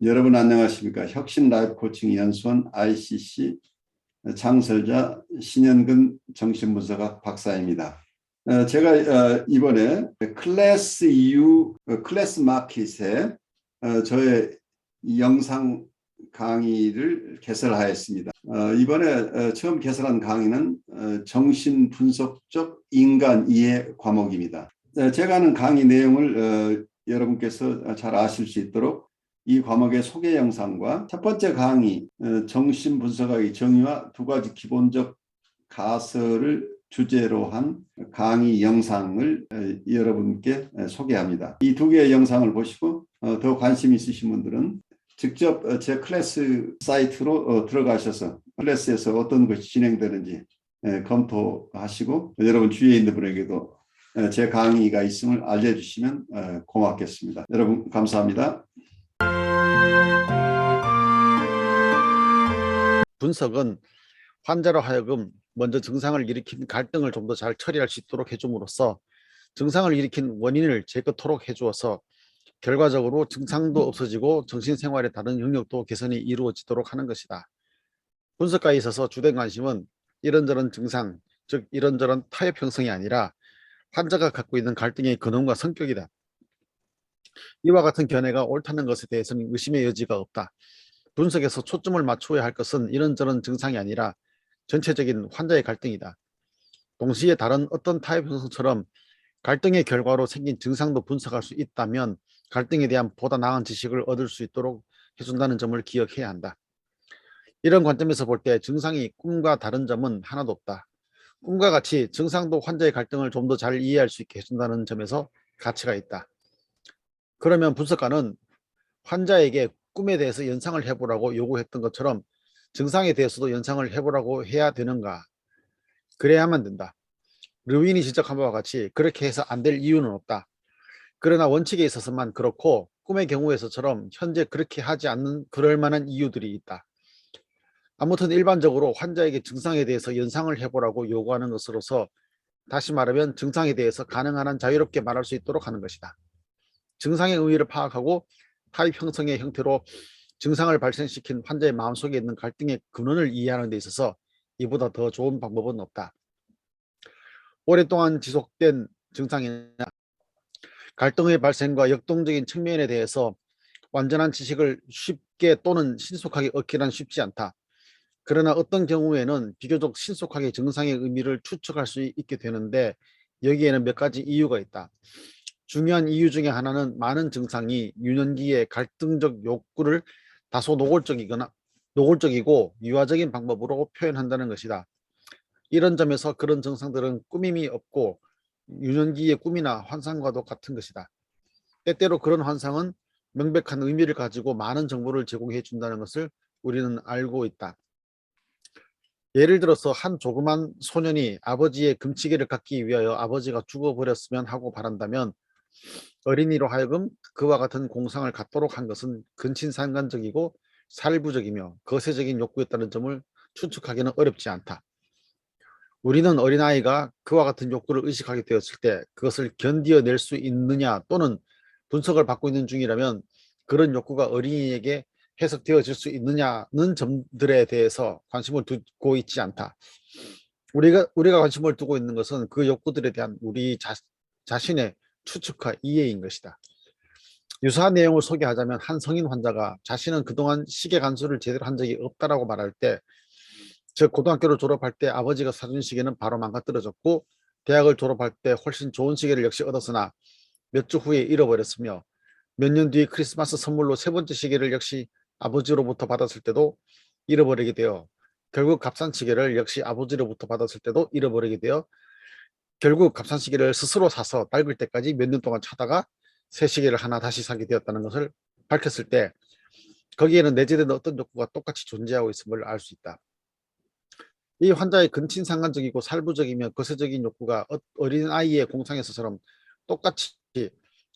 여러분 안녕하십니까? 혁신 라이프 코칭 연수원 ICC 창설자 신현근 정신분석학 박사입니다. 제가 이번에 클래스 EU 클래스 마켓에 저의 영상 강의를 개설하였습니다. 이번에 처음 개설한 강의는 정신분석적 인간 이해 과목입니다. 제가 하는 강의 내용을 여러분께서 잘 아실 수 있도록 이 과목의 소개 영상과 첫 번째 강의 정신분석학의 정의와 두 가지 기본적 가설을 주제로 한 강의 영상을 여러분께 소개합니다. 이 두 개의 영상을 보시고 더 관심 있으신 분들은 직접 제 클래스 사이트로 들어가셔서 클래스에서 어떤 것이 진행되는지 검토하시고 여러분 주위에 있는 분에게도 제 강의가 있음을 알려주시면 고맙겠습니다. 여러분 감사합니다. 분석은 환자로 하여금 먼저 증상을 일으킨 갈등을 좀 더 잘 처리할 수 있도록 해줌으로써 증상을 일으킨 원인을 제거토록 해주어서 결과적으로 증상도 없어지고 정신생활의 다른 영역도 개선이 이루어지도록 하는 것이다. 분석가에 있어서 주된 관심은 이런저런 증상, 즉 이런저런 타협 형성이 아니라 환자가 갖고 있는 갈등의 근원과 성격이다. 이와 같은 견해가 옳다는 것에 대해서는 의심의 여지가 없다. 분석에서 초점을 맞추어야 할 것은 이런저런 증상이 아니라 전체적인 환자의 갈등이다. 동시에 다른 어떤 타협 형성처럼 갈등의 결과로 생긴 증상도 분석할 수 있다면 갈등에 대한 보다 나은 지식을 얻을 수 있도록 해준다는 점을 기억해야 한다. 이런 관점에서 볼 때 증상이 꿈과 다른 점은 하나도 없다. 꿈과 같이 증상도 환자의 갈등을 좀 더 잘 이해할 수 있게 해준다는 점에서 가치가 있다. 그러면 분석가는 환자에게 꿈에 대해서 연상을 해보라고 요구했던 것처럼 증상에 대해서도 연상을 해보라고 해야 되는가? 그래야만 된다. 르윈이 지적한 바와 같이 그렇게 해서 안 될 이유는 없다. 그러나 원칙에 있어서만 그렇고 꿈의 경우에서처럼 현재 그렇게 하지 않는 그럴 만한 이유들이 있다. 아무튼 일반적으로 환자에게 증상에 대해서 연상을 해보라고 요구하는 것으로서 다시 말하면 증상에 대해서 가능한 한 자유롭게 말할 수 있도록 하는 것이다. 증상의 의미를 파악하고 타입 형성의 형태로 증상을 발생시킨 환자의 마음속에 있는 갈등의 근원을 이해하는 데 있어서 이보다 더 좋은 방법은 없다. 오랫동안 지속된 증상이나 갈등의 발생과 역동적인 측면에 대해서 완전한 지식을 쉽게 또는 신속하게 얻기란 쉽지 않다. 그러나 어떤 경우에는 비교적 신속하게 증상의 의미를 추측할 수 있게 되는데 여기에는 몇 가지 이유가 있다. 중요한 이유 중에 하나는 많은 증상이 유년기의 갈등적 욕구를 다소 노골적이고 유화적인 방법으로 표현한다는 것이다. 이런 점에서 그런 증상들은 꾸밈이 없고 유년기의 꿈이나 환상과도 같은 것이다. 때때로 그런 환상은 명백한 의미를 가지고 많은 정보를 제공해 준다는 것을 우리는 알고 있다. 예를 들어서 한 조그만 소년이 아버지의 금치개를 갖기 위하여 아버지가 죽어버렸으면 하고 바란다면 어린이로 하여금 그와 같은 공상을 갖도록 한 것은 근친상간적이고 살부적이며 거세적인 욕구였다는 점을 추측하기는 어렵지 않다. 우리는 어린아이가 그와 같은 욕구를 의식하게 되었을 때 그것을 견디어낼 수 있느냐 또는 분석을 받고 있는 중이라면 그런 욕구가 어린이에게 해석되어질 수 있느냐는 점들에 대해서 관심을 두고 있지 않다. 우리가 관심을 두고 있는 것은 그 욕구들에 대한 우리 자신의 추측과 이해인 것이다. 유사한 내용을 소개하자면 한 성인 환자가 자신은 그동안 시계 간수를 제대로 한 적이 없다라고 말할 때, 즉 고등학교를 졸업할 때 아버지가 사준 시계는 바로 망가뜨려졌고 대학을 졸업할 때 훨씬 좋은 시계를 역시 얻었으나 몇 주 후에 잃어버렸으며 몇 년 뒤 크리스마스 선물로 세 번째 시계를 역시 아버지로부터 받았을 때도 잃어버리게 되어 결국 값싼 시계를 역시 아버지로부터 받았을 때도 잃어버리게 되어 결국 값싼 시계를 스스로 사서 낡을 때까지 몇 년 동안 차다가 새 시계를 하나 다시 사게 되었다는 것을 밝혔을 때 거기에는 내재된 어떤 욕구가 똑같이 존재하고 있음을 알 수 있다. 이 환자의 근친상간적이고 살부적이며 거세적인 욕구가 어린아이의 공상에서처럼 똑같이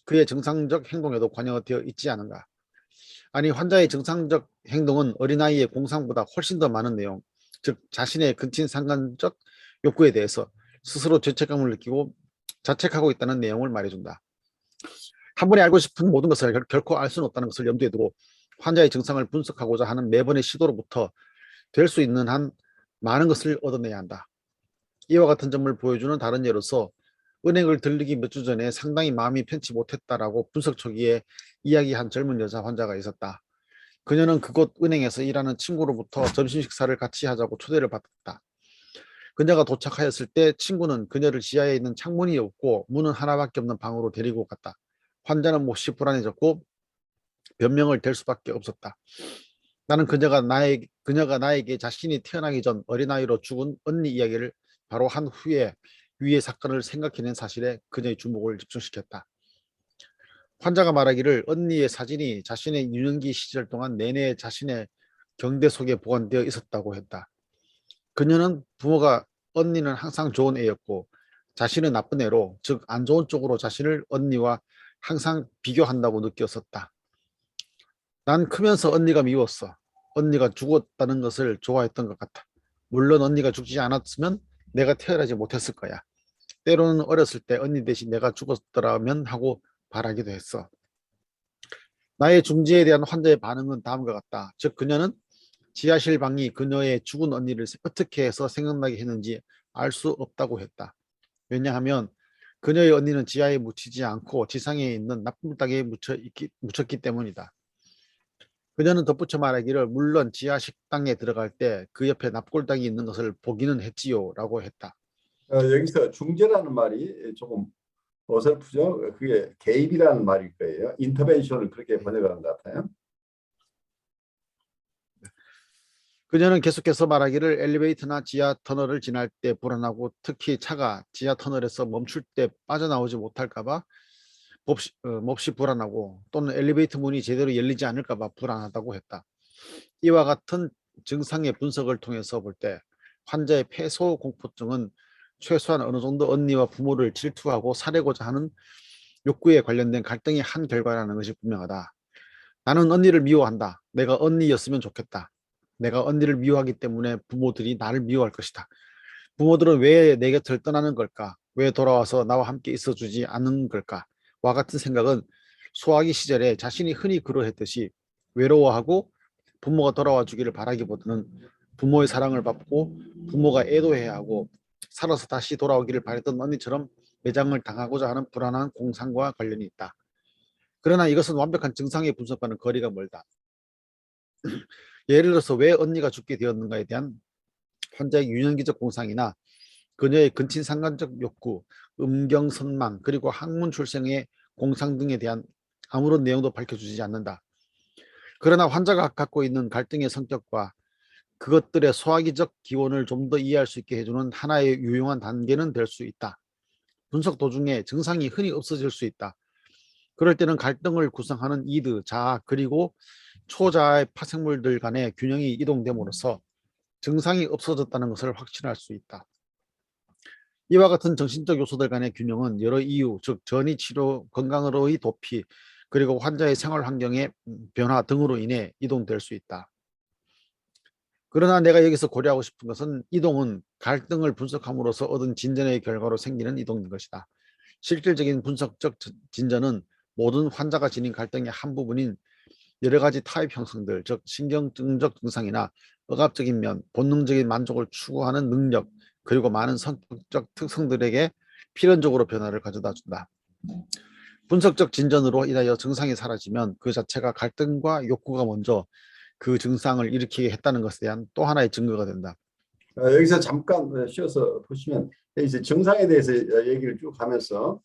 그의 정상적 행동에도 관여되어 있지 않은가. 아니 환자의 정상적 행동은 어린아이의 공상보다 훨씬 더 많은 내용, 즉 자신의 근친상간적 욕구에 대해서 스스로 죄책감을 느끼고 자책하고 있다는 내용을 말해준다. 한 번에 알고 싶은 모든 것을 결코 알 수는 없다는 것을 염두에 두고 환자의 증상을 분석하고자 하는 매번의 시도로부터 될 수 있는 한 많은 것을 얻어내야 한다. 이와 같은 점을 보여주는 다른 예로서 은행을 들르기 몇 주 전에 상당히 마음이 편치 못했다라고 분석 초기에 이야기한 젊은 여자 환자가 있었다. 그녀는 그곳 은행에서 일하는 친구로부터 점심 식사를 같이 하자고 초대를 받았다. 그녀가 도착하였을 때 친구는 그녀를 지하에 있는 창문이 없고 문은 하나밖에 없는 방으로 데리고 갔다. 환자는 몹시 불안해졌고 변명을 댈 수밖에 없었다. 나는 그녀가 나에게 자신이 태어나기 전 어린아이로 죽은 언니 이야기를 바로 한 후에 위의 사건을 생각해낸 사실에 그녀의 주목을 집중시켰다. 환자가 말하기를 언니의 사진이 자신의 유년기 시절 동안 내내 자신의 경대 속에 보관되어 있었다고 했다. 그녀는 부모가 언니는 항상 좋은 애였고 자신은 나쁜 애로, 즉 안 좋은 쪽으로 자신을 언니와 항상 비교한다고 느꼈었다. 난 크면서 언니가 미웠어. 언니가 죽었다는 것을 좋아했던 것 같아. 물론 언니가 죽지 않았으면 내가 태어나지 못했을 거야. 때로는 어렸을 때 언니 대신 내가 죽었더라면 하고 바라기도 했어. 나의 중지에 대한 환자의 반응은 다음과 같다. 즉 그녀는 지하실 방이 그녀의 죽은 언니를 어떻게 해서 생각나게 했는지 알 수 없다고 했다. 왜냐하면 그녀의 언니는 지하에 묻히지 않고 지상에 있는 나쁜 땅에 묻혔기 때문이다. 그녀는 덧붙여 말하기를 물론 지하 식당에 들어갈 때 그 옆에 납골당이 있는 것을 보기는 했지요 라고 했다. 여기서 중재라는 말이 조금 어설프죠. 그게 개입이라는 말일 거예요. 인터벤션을 그렇게 번역하는 것 같아요. 그녀는 계속해서 말하기를 엘리베이터나 지하 터널을 지날 때 불안하고 특히 차가 지하 터널에서 멈출 때 빠져나오지 못할까 봐 몹시 불안하고 또는 엘리베이터 문이 제대로 열리지 않을까 봐 불안하다고 했다. 이와 같은 증상의 분석을 통해서 볼 때 환자의 폐소 공포증은 최소한 어느 정도 언니와 부모를 질투하고 살해고자 하는 욕구에 관련된 갈등의 한 결과라는 것이 분명하다. 나는 언니를 미워한다. 내가 언니였으면 좋겠다. 내가 언니를 미워하기 때문에 부모들이 나를 미워할 것이다. 부모들은 왜 내 곁을 떠나는 걸까? 왜 돌아와서 나와 함께 있어주지 않는 걸까? 와 같은 생각은 소아기 시절에 자신이 흔히 그러했듯이 외로워하고 부모가 돌아와 주기를 바라기보다는 부모의 사랑을 받고 부모가 애도해야 하고 살아서 다시 돌아오기를 바랬던 언니처럼 매장을 당하고자 하는 불안한 공상과 관련이 있다. 그러나 이것은 완벽한 증상의 분석과는 거리가 멀다. 예를 들어서 왜 언니가 죽게 되었는가에 대한 환자의 유년기적 공상이나 그녀의 근친상간적 욕구, 음경선망, 그리고 학문 출생의 공상 등에 대한 아무런 내용도 밝혀주지 않는다. 그러나 환자가 갖고 있는 갈등의 성격과 그것들의 소화기적 기원을 좀 더 이해할 수 있게 해주는 하나의 유용한 단계는 될 수 있다. 분석 도중에 증상이 흔히 없어질 수 있다. 그럴 때는 갈등을 구성하는 이드, 자아, 그리고 초자아의 파생물들 간의 균형이 이동됨으로써 증상이 없어졌다는 것을 확신할 수 있다. 이와 같은 정신적 요소들 간의 균형은 여러 이유, 즉 전이 치료, 건강으로의 도피, 그리고 환자의 생활 환경의 변화 등으로 인해 이동될 수 있다. 그러나 내가 여기서 고려하고 싶은 것은 이동은 갈등을 분석함으로써 얻은 진전의 결과로 생기는 이동인 것이다. 실질적인 분석적 진전은 모든 환자가 지닌 갈등의 한 부분인 여러 가지 타입 형성들, 즉 신경증적 증상이나 억압적인 면, 본능적인 만족을 추구하는 능력, 그리고 많은 성격적 특성들에게 필연적으로 변화를 가져다 준다. 분석적 진전으로 인하여 증상이 사라지면 그 자체가 갈등과 욕구가 먼저 그 증상을 일으키게 했다는 것에 대한 또 하나의 증거가 된다. 여기서 잠깐 쉬어서 보시면 이제 증상에 대해서 얘기를 쭉 하면서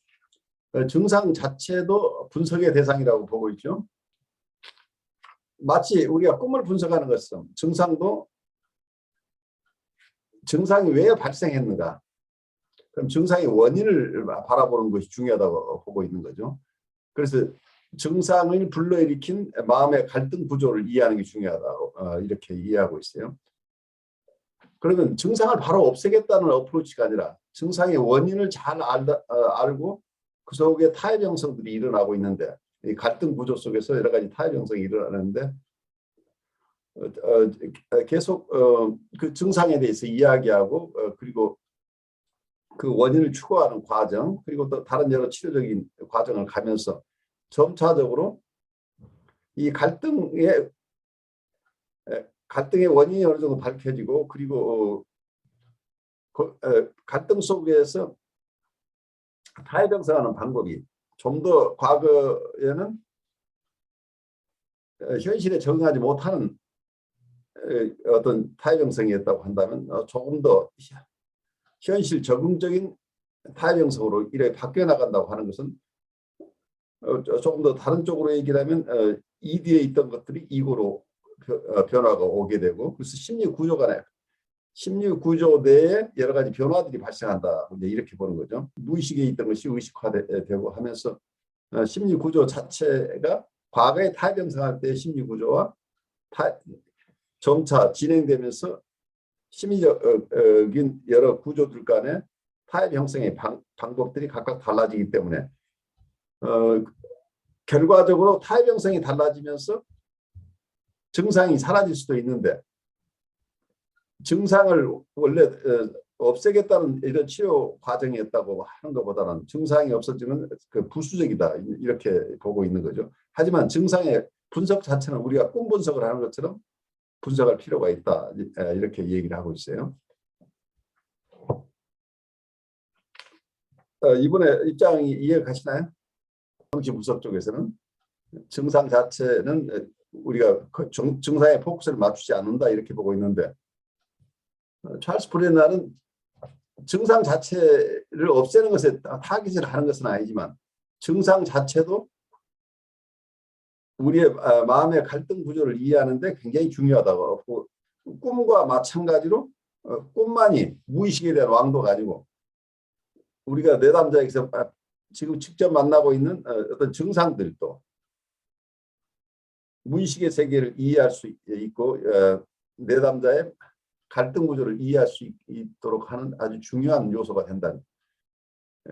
증상 자체도 분석의 대상이라고 보고 있죠. 마치 우리가 꿈을 분석하는 것처럼 증상이 왜 발생했는가, 그럼 증상의 원인을 바라보는 것이 중요하다고 보고 있는 거죠. 그래서 증상을 불러일으킨 마음의 갈등 구조를 이해하는 게 중요하다고 이렇게 이해하고 있어요. 그러면 증상을 바로 없애겠다는 어프로치가 아니라 증상의 원인을 잘 알고 그 속에 타협 형성들이 일어나고 있는데, 이 갈등 구조 속에서 여러 가지 타협 형성이 일어나는데 계속 그 증상에 대해서 이야기하고 그리고 그 원인을 추구하는 과정, 그리고 또 다른 여러 치료적인 과정을 가면서 점차적으로 이 갈등의 원인이 어느 정도 밝혀지고, 그리고 갈등 속에서 타협형성하는 방법이 좀 더 과거에는 현실에 적응하지 못하는 어떤 타협형성이었다고 한다면 조금 더 현실 적응적인 타협형성으로 이렇게 바뀌어 나간다고 하는 것은 조금 더 다른 쪽으로 얘기를 하면 이뒤에 있던 것들이 이고로 변화가 오게 되고, 그래서 심리 구조 내에 여러 가지 변화들이 발생한다, 이제 이렇게 보는 거죠. 무의식에 있던 것이 의식화되고 하면서 심리 구조 자체가 과거에 타협 형성할 때의 심리 구조와 점차 진행되면서 심리적인 여러 구조들 간의 타협 형성의 방법들이 각각 달라지기 때문에 결과적으로 타협 형성이 달라지면서 증상이 사라질 수도 있는데, 증상을 원래 없애겠다는 이런 치료 과정이었다고 하는 것보다는 증상이 없어지는 그 부수적이다, 이렇게 보고 있는 거죠. 하지만 증상의 분석 자체는 우리가 꿈 분석을 하는 것처럼 분석할 필요가 있다, 이렇게 얘기를 하고 있어요. 이번에 입장이 이해 가시나요? 정치 분석 쪽에서는 증상 자체는 우리가 증상에 포커스를 맞추지 않는다, 이렇게 보고 있는데, 찰스 브레나는 증상 자체를 없애는 것에 타깃을 하는 것은 아니지만 증상 자체도 우리의 마음의 갈등 구조를 이해하는 데 굉장히 중요하다고. 꿈과 마찬가지로 꿈만이 무의식에 대한 왕도가 아니고, 우리가 내담자에서 지금 직접 만나고 있는 어떤 증상들도 무의식의 세계를 이해할 수 있고 내담자의 갈등 구조를 이해할 수 있도록 하는 아주 중요한 요소가 된다.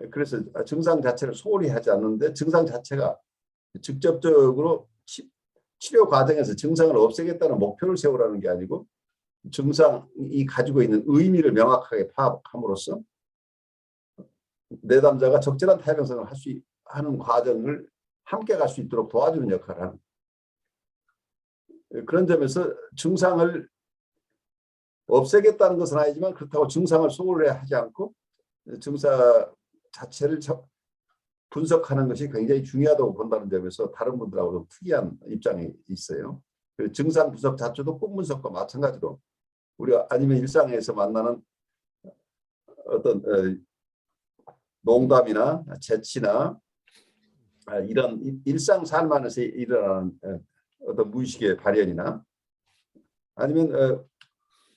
그래서 증상 자체를 소홀히 하지 않는데, 증상 자체가 직접적으로 치료 과정에서 증상을 없애겠다는 목표를 세우라는 게 아니고, 증상이 가지고 있는 의미를 명확하게 파악함으로써 내담자가 적절한 타협 형성을 하는 과정을 함께 갈 수 있도록 도와주는 역할을 하는, 그런 점에서 증상을 없애겠다는 것은 아니지만 그렇다고 증상을 소홀히 하지 않고 증상 자체를 분석하는 것이 굉장히 중요하다고 본다는 점에서 다른 분들하고 좀 특이한 입장이 있어요. 증상 분석 자체도 꿈 분석과 마찬가지로 우리가 아니면 일상에서 만나는 어떤 농담이나 재치나 이런 일상 삶 안에서 일어나는 어떤 무의식의 발현이나, 아니면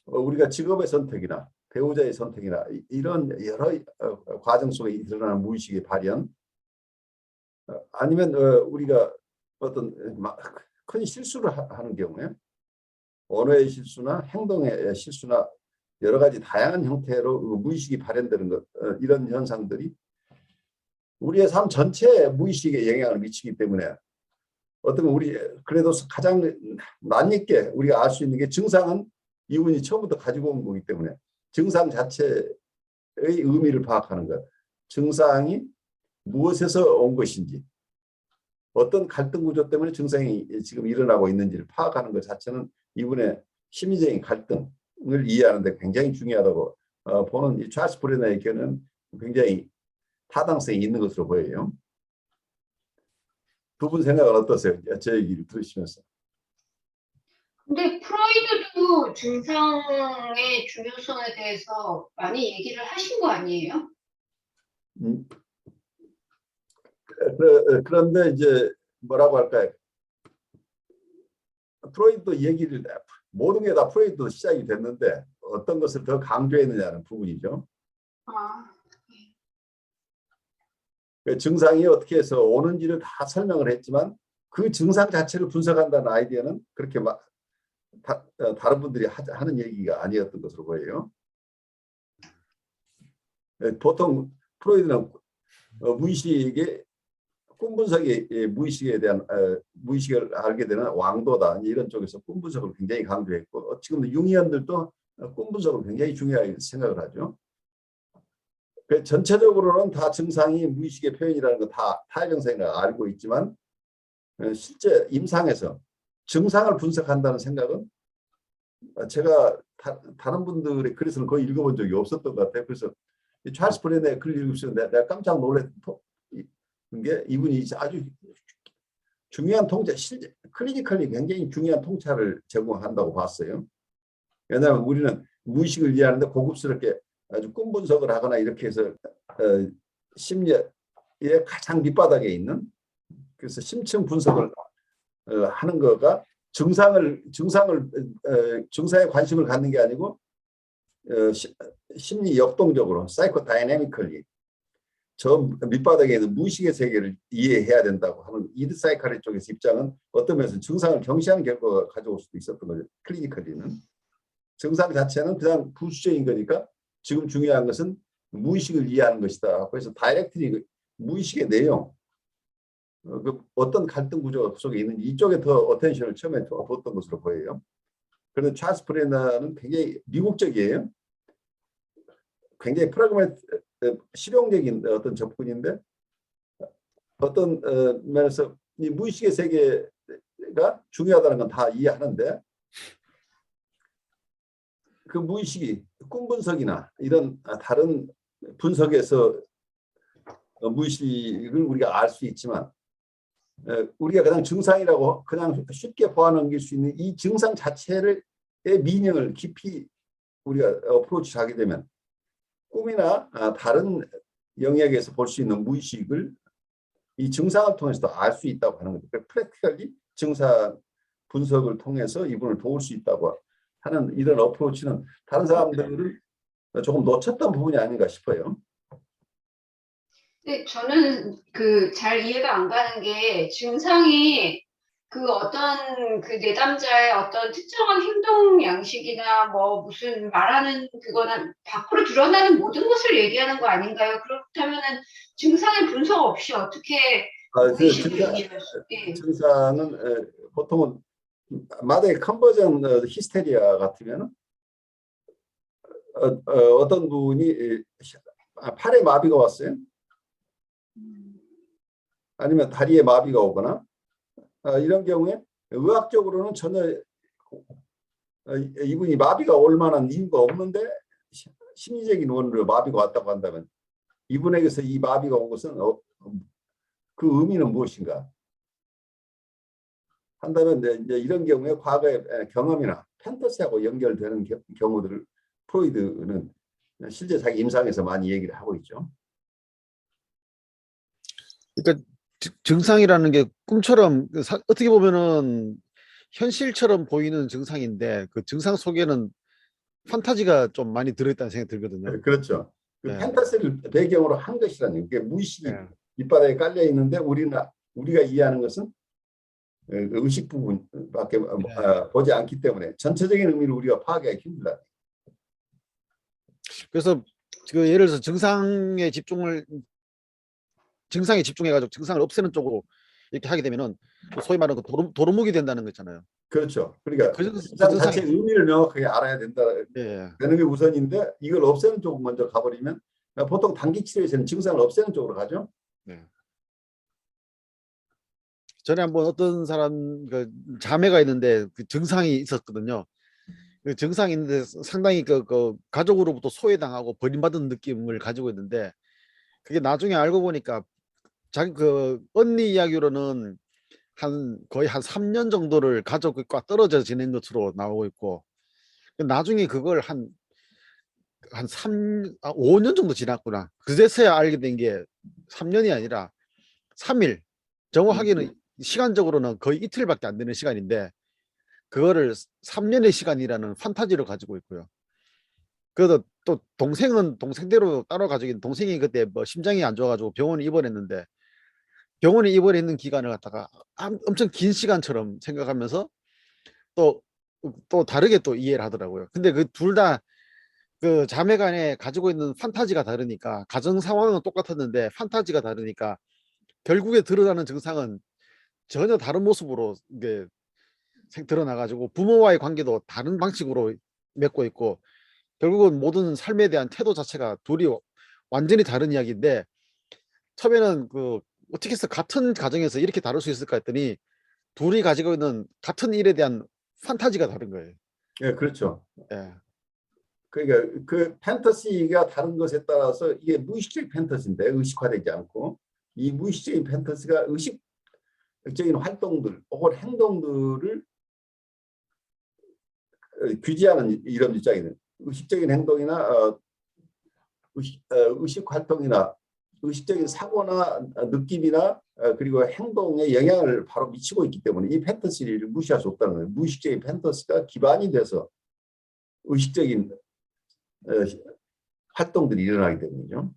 우리가 직업의 선택이나 배우자의 선택이나 이런 여러 과정 속에 일어나는 무의식의 발현, 아니면 우리가 어떤 큰 실수를 하는 경우에 언어의 실수나 행동의 실수나 여러 가지 다양한 형태로 무의식이 발현되는 것, 이런 현상들이 우리의 삶 전체에 무의식에 영향을 미치기 때문에 어떤 우리 그래도 가장 낯익게 우리가 알 수 있는 게, 증상은 이분이 처음부터 가지고 온 거기 때문에 증상 자체의 의미를 파악하는 것, 증상이 무엇에서 온 것인지, 어떤 갈등 구조 때문에 증상이 지금 일어나고 있는지를 파악하는 것 자체는 이분의 심리적인 갈등을 이해하는 데 굉장히 중요하다고 보는 이 찰스 브레너의 의견은 굉장히 타당성이 있는 것으로 보여요. 두 분 생각은 어떠세요? 제 얘기를 들으시면서. 근데 프로이드도 증상의 중요성에 대해서 많이 얘기를 하신 거 아니에요? 그런데 이제 뭐라고 할까요? 프로이드 얘기를 모든 게 다 프로이드도 시작이 됐는데 어떤 것을 더 강조했느냐는 부분이죠. 그 증상이 어떻게 해서 오는지를 다 설명을 했지만 그 증상 자체를 분석한다는 아이디어는 그렇게 다른 분들이 하는 얘기가 아니었던 것으로 보여요. 보통 프로이드는 무의식의 꿈 분석이 무의식에 대한 무의식을 알게 되는 왕도다, 이런 쪽에서 꿈 분석을 굉장히 강조했고, 지금 융이언들도 꿈 분석을 굉장히 중요하게 생각을 하죠. 전체적으로는 다 증상이 무의식의 표현이라는 거 다 타협 형성이라고 알고 있지만 실제 임상에서 증상을 분석한다는 생각은 제가 다른 분들의 글에서는 거의 읽어본 적이 없었던 것 같아요. 그래서 이 찰스 브레인의 글을 읽으면서 내가 깜짝 놀랐던 게 이분이 아주 중요한 통찰, 클리니컬리 굉장히 중요한 통찰을 제공한다고 봤어요. 왜냐하면 우리는 무의식을 이해하는데 고급스럽게 아주 꿈 분석을 하거나 이렇게 해서 심리의 가장 밑바닥에 있는, 그래서 심층 분석을 하는 거가 증상에 관심을 갖는 게 아니고 심리 역동적으로 사이코다이내미컬리 저 밑바닥에 있는 무의식의 세계를 이해해야 된다고 하는 이드 사이카리 쪽에서 입장은 어떤 면에서 증상을 경시하는 결과가 가져올 수도 있었던 거죠. 클리니컬리는 증상 자체는 그냥 부수적인 거니까 지금 중요한 것은 무의식을 이해하는 것이다. 그래서 다이렉트리 무의식의 내용, 어떤 갈등 구조가 속에 있는지 이쪽에 더 어텐션을 처음에 뒀던 것으로 보여요. 그런데 찰스 프레너는 굉장히 미국적이에요. 굉장히 실용적인 어떤 접근인데 어떤 면에서 이 무의식의 세계가 중요하다는 건 다 이해하는데 그 무의식이 꿈 분석이나 이런 다른 분석에서 무의식을 우리가 알 수 있지만 우리가 그냥 증상이라고 그냥 쉽게 보아넘길 수 있는 이 증상 자체의 미닝을 깊이 우리가 어프로치하게 되면 꿈이나 다른 영역에서 볼 수 있는 무의식을 이 증상을 통해서도 알 수 있다고 하는 거죠. 프랙티컬리 증상 분석을 통해서 이분을 도울 수 있다고 하는 이런 어프로치는 다른 사람들을 조금 놓쳤던 부분이 아닌가 싶어요. 근데 저는 잘 이해가 안 가는 게 증상이 어떤 내담자의 어떤 특정한 행동 양식이나 뭐 무슨 말하는 그거는 밖으로 드러나는 모든 것을 얘기하는 거 아닌가요? 그렇다면은 증상의 분석 없이 어떻게 무의식을 이해할 수? 예. 증상은 보통은 마다의 컨버전 히스테리아 같으면 어떤 분이 팔에 마비가 왔어요. 아니면 다리에 마비가 오거나 이런 경우에 의학적으로는 전혀 이분이 마비가 올 만한 이유가 없는데 심리적인 원인으로 마비가 왔다고 한다면 이분에게서 이 마비가 온 것은 그 의미는 무엇인가 한다면 이제 이런 경우에 과거의 경험이나 판타지하고 연결되는 경우들을 프로이드는 실제 자기 임상에서 많이 얘기를 하고 있죠. 그러니까 증상이라는 게 꿈처럼 어떻게 보면은 현실처럼 보이는 증상인데 그 증상 속에는 판타지가 좀 많이 들어있다는 생각이 들거든요. 그렇죠. 그 네. 판타지를 배경으로 한 것이라는 게 무의식이 네. 밑바닥에 깔려 있는데 우리가 이해하는 것은 의식 부분밖에 보지 않기 때문에 전체적인 의미를 우리가 파악하기 힘들다. 그래서 그 예를 들어서 증상에 집중해가지고 증상을 없애는 쪽으로 이렇게 하게 되면은 소위 말하는 그 도루묵이 된다는 거 있잖아요. 그렇죠. 그러니까 그 증상 증상이 자체의 의미를 명확하게 알아야 되는 게 우선인데 이걸 없애는 쪽으로 먼저 가버리면 보통 단기 치료에서는 증상을 없애는 쪽으로 가죠. 네. 전에 한번 어떤 사람 그 자매가 있는데 그 증상이 있었거든요. 그 증상이 있는데 상당히 그 가족으로부터 소외당하고 버림받은 느낌을 가지고 있는데 그게 나중에 알고 보니까 자기 그 언니 이야기로는 거의 한 3년 정도를 가족과 떨어져 지낸 것으로 나오고 있고 나중에 그걸 한 5년 정도 지났구나. 그제서야 알게 된 게 3년이 아니라 3일. 정확하게는 시간적으로는 거의 이틀밖에 안 되는 시간인데 그거를 3년의 시간이라는 판타지를 가지고 있고요. 그래서 또 동생대로 따로 가지고 있는 동생이 그때 뭐 심장이 안 좋아가지고 병원에 입원했는데 병원에 입원했는 기간을 갖다가 엄청 긴 시간처럼 생각하면서 또 다르게 또 이해를 하더라고요. 근데 그 둘 다 그 자매 간에 가지고 있는 판타지가 다르니까 가정 상황은 똑같았는데 판타지가 다르니까 결국에 드러나는 증상은 전혀 다른 모습으로 이게 드러나가지고 부모와의 관계도 다른 방식으로 맺고 있고 결국은 모든 삶에 대한 태도 자체가 둘이 완전히 다른 이야기인데 처음에는 그 어떻게 해서 같은 가정에서 이렇게 다룰 수 있을까 했더니 둘이 가지고 있는 같은 일에 대한 판타지가 다른 거예요. 예, 그렇죠. 예. 그러니까 그 판타지가 다른 것에 따라서 이게 무의식적인 판타지인데 의식화되지 않고 이 무의식적인 판타지가 의식적인 활동들 혹은 행동들을 규제하는 이런 입장이에요. 의식적인 행동이나 의식 활동이나 의식적인 사고나 느낌이나 그리고 행동에 영향을 바로 미치고 있기 때문에 이 판타지를 무시할 수 없다는 거예요. 무의식적인 판타지가 기반이 돼서 의식적인 활동들이 일어나기 때문이죠.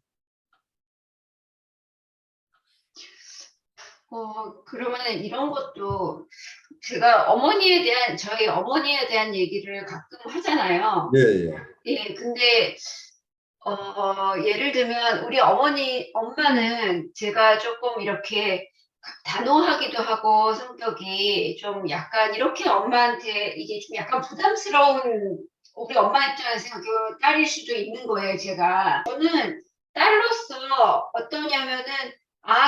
그러면은 이런 것도 제가 저희 어머니에 대한 얘기를 가끔 하잖아요. 예, 예. 예, 근데 예를 들면 우리 엄마는 제가 조금 이렇게 단호하기도 하고 성격이 좀 약간 이렇게 엄마한테 이게 좀 약간 부담스러운 우리 엄마 입장에서 그 딸일 수도 있는 거예요, 제가. 저는 딸로서 어떠냐면은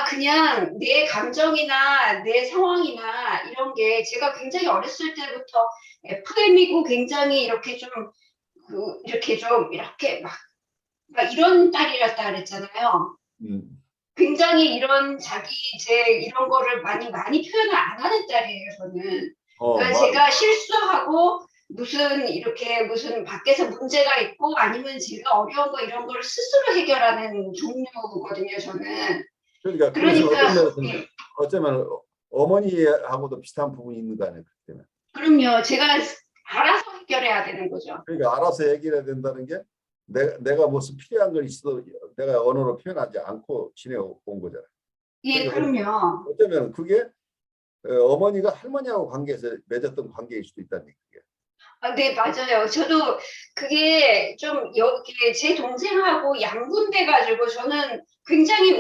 그냥 내 감정이나 내 상황이나 이런 게 제가 굉장히 어렸을 때부터 FM이고 굉장히 이렇게 좀 이렇게 좀 이렇게 막 이런 딸이었다 그랬잖아요. 음. 굉장히 이런 이런 거를 많이 표현을 안 하는 딸이에요, 저는. 그러니까 맞아. 제가 실수하고 무슨 밖에서 문제가 있고 아니면 제가 어려운 거 이런 거를 스스로 해결하는 종류거든요, 저는. 그러니까 그것은 그러니까, 어떤 면에서는 예, 어쩌면 어머니하고도 비슷한 부분이 있는 거 아니에요. 그렇기 때문에. 그럼요. 제가 알아서 해결해야 되는 거죠. 그러니까 알아서 얘기를 해야 된다는 게 내가 무슨 필요한 걸 있어도 내가 언어로 표현하지 않고 지내온 거잖아요. 예, 그러니까 그럼요. 어쩌면 그게 어머니가 할머니하고 관계에서 맺었던 관계일 수도 있다는 얘기예요. 네, 맞아요. 저도 그게 좀 여기 제 동생하고 양분돼가지고 저는 굉장히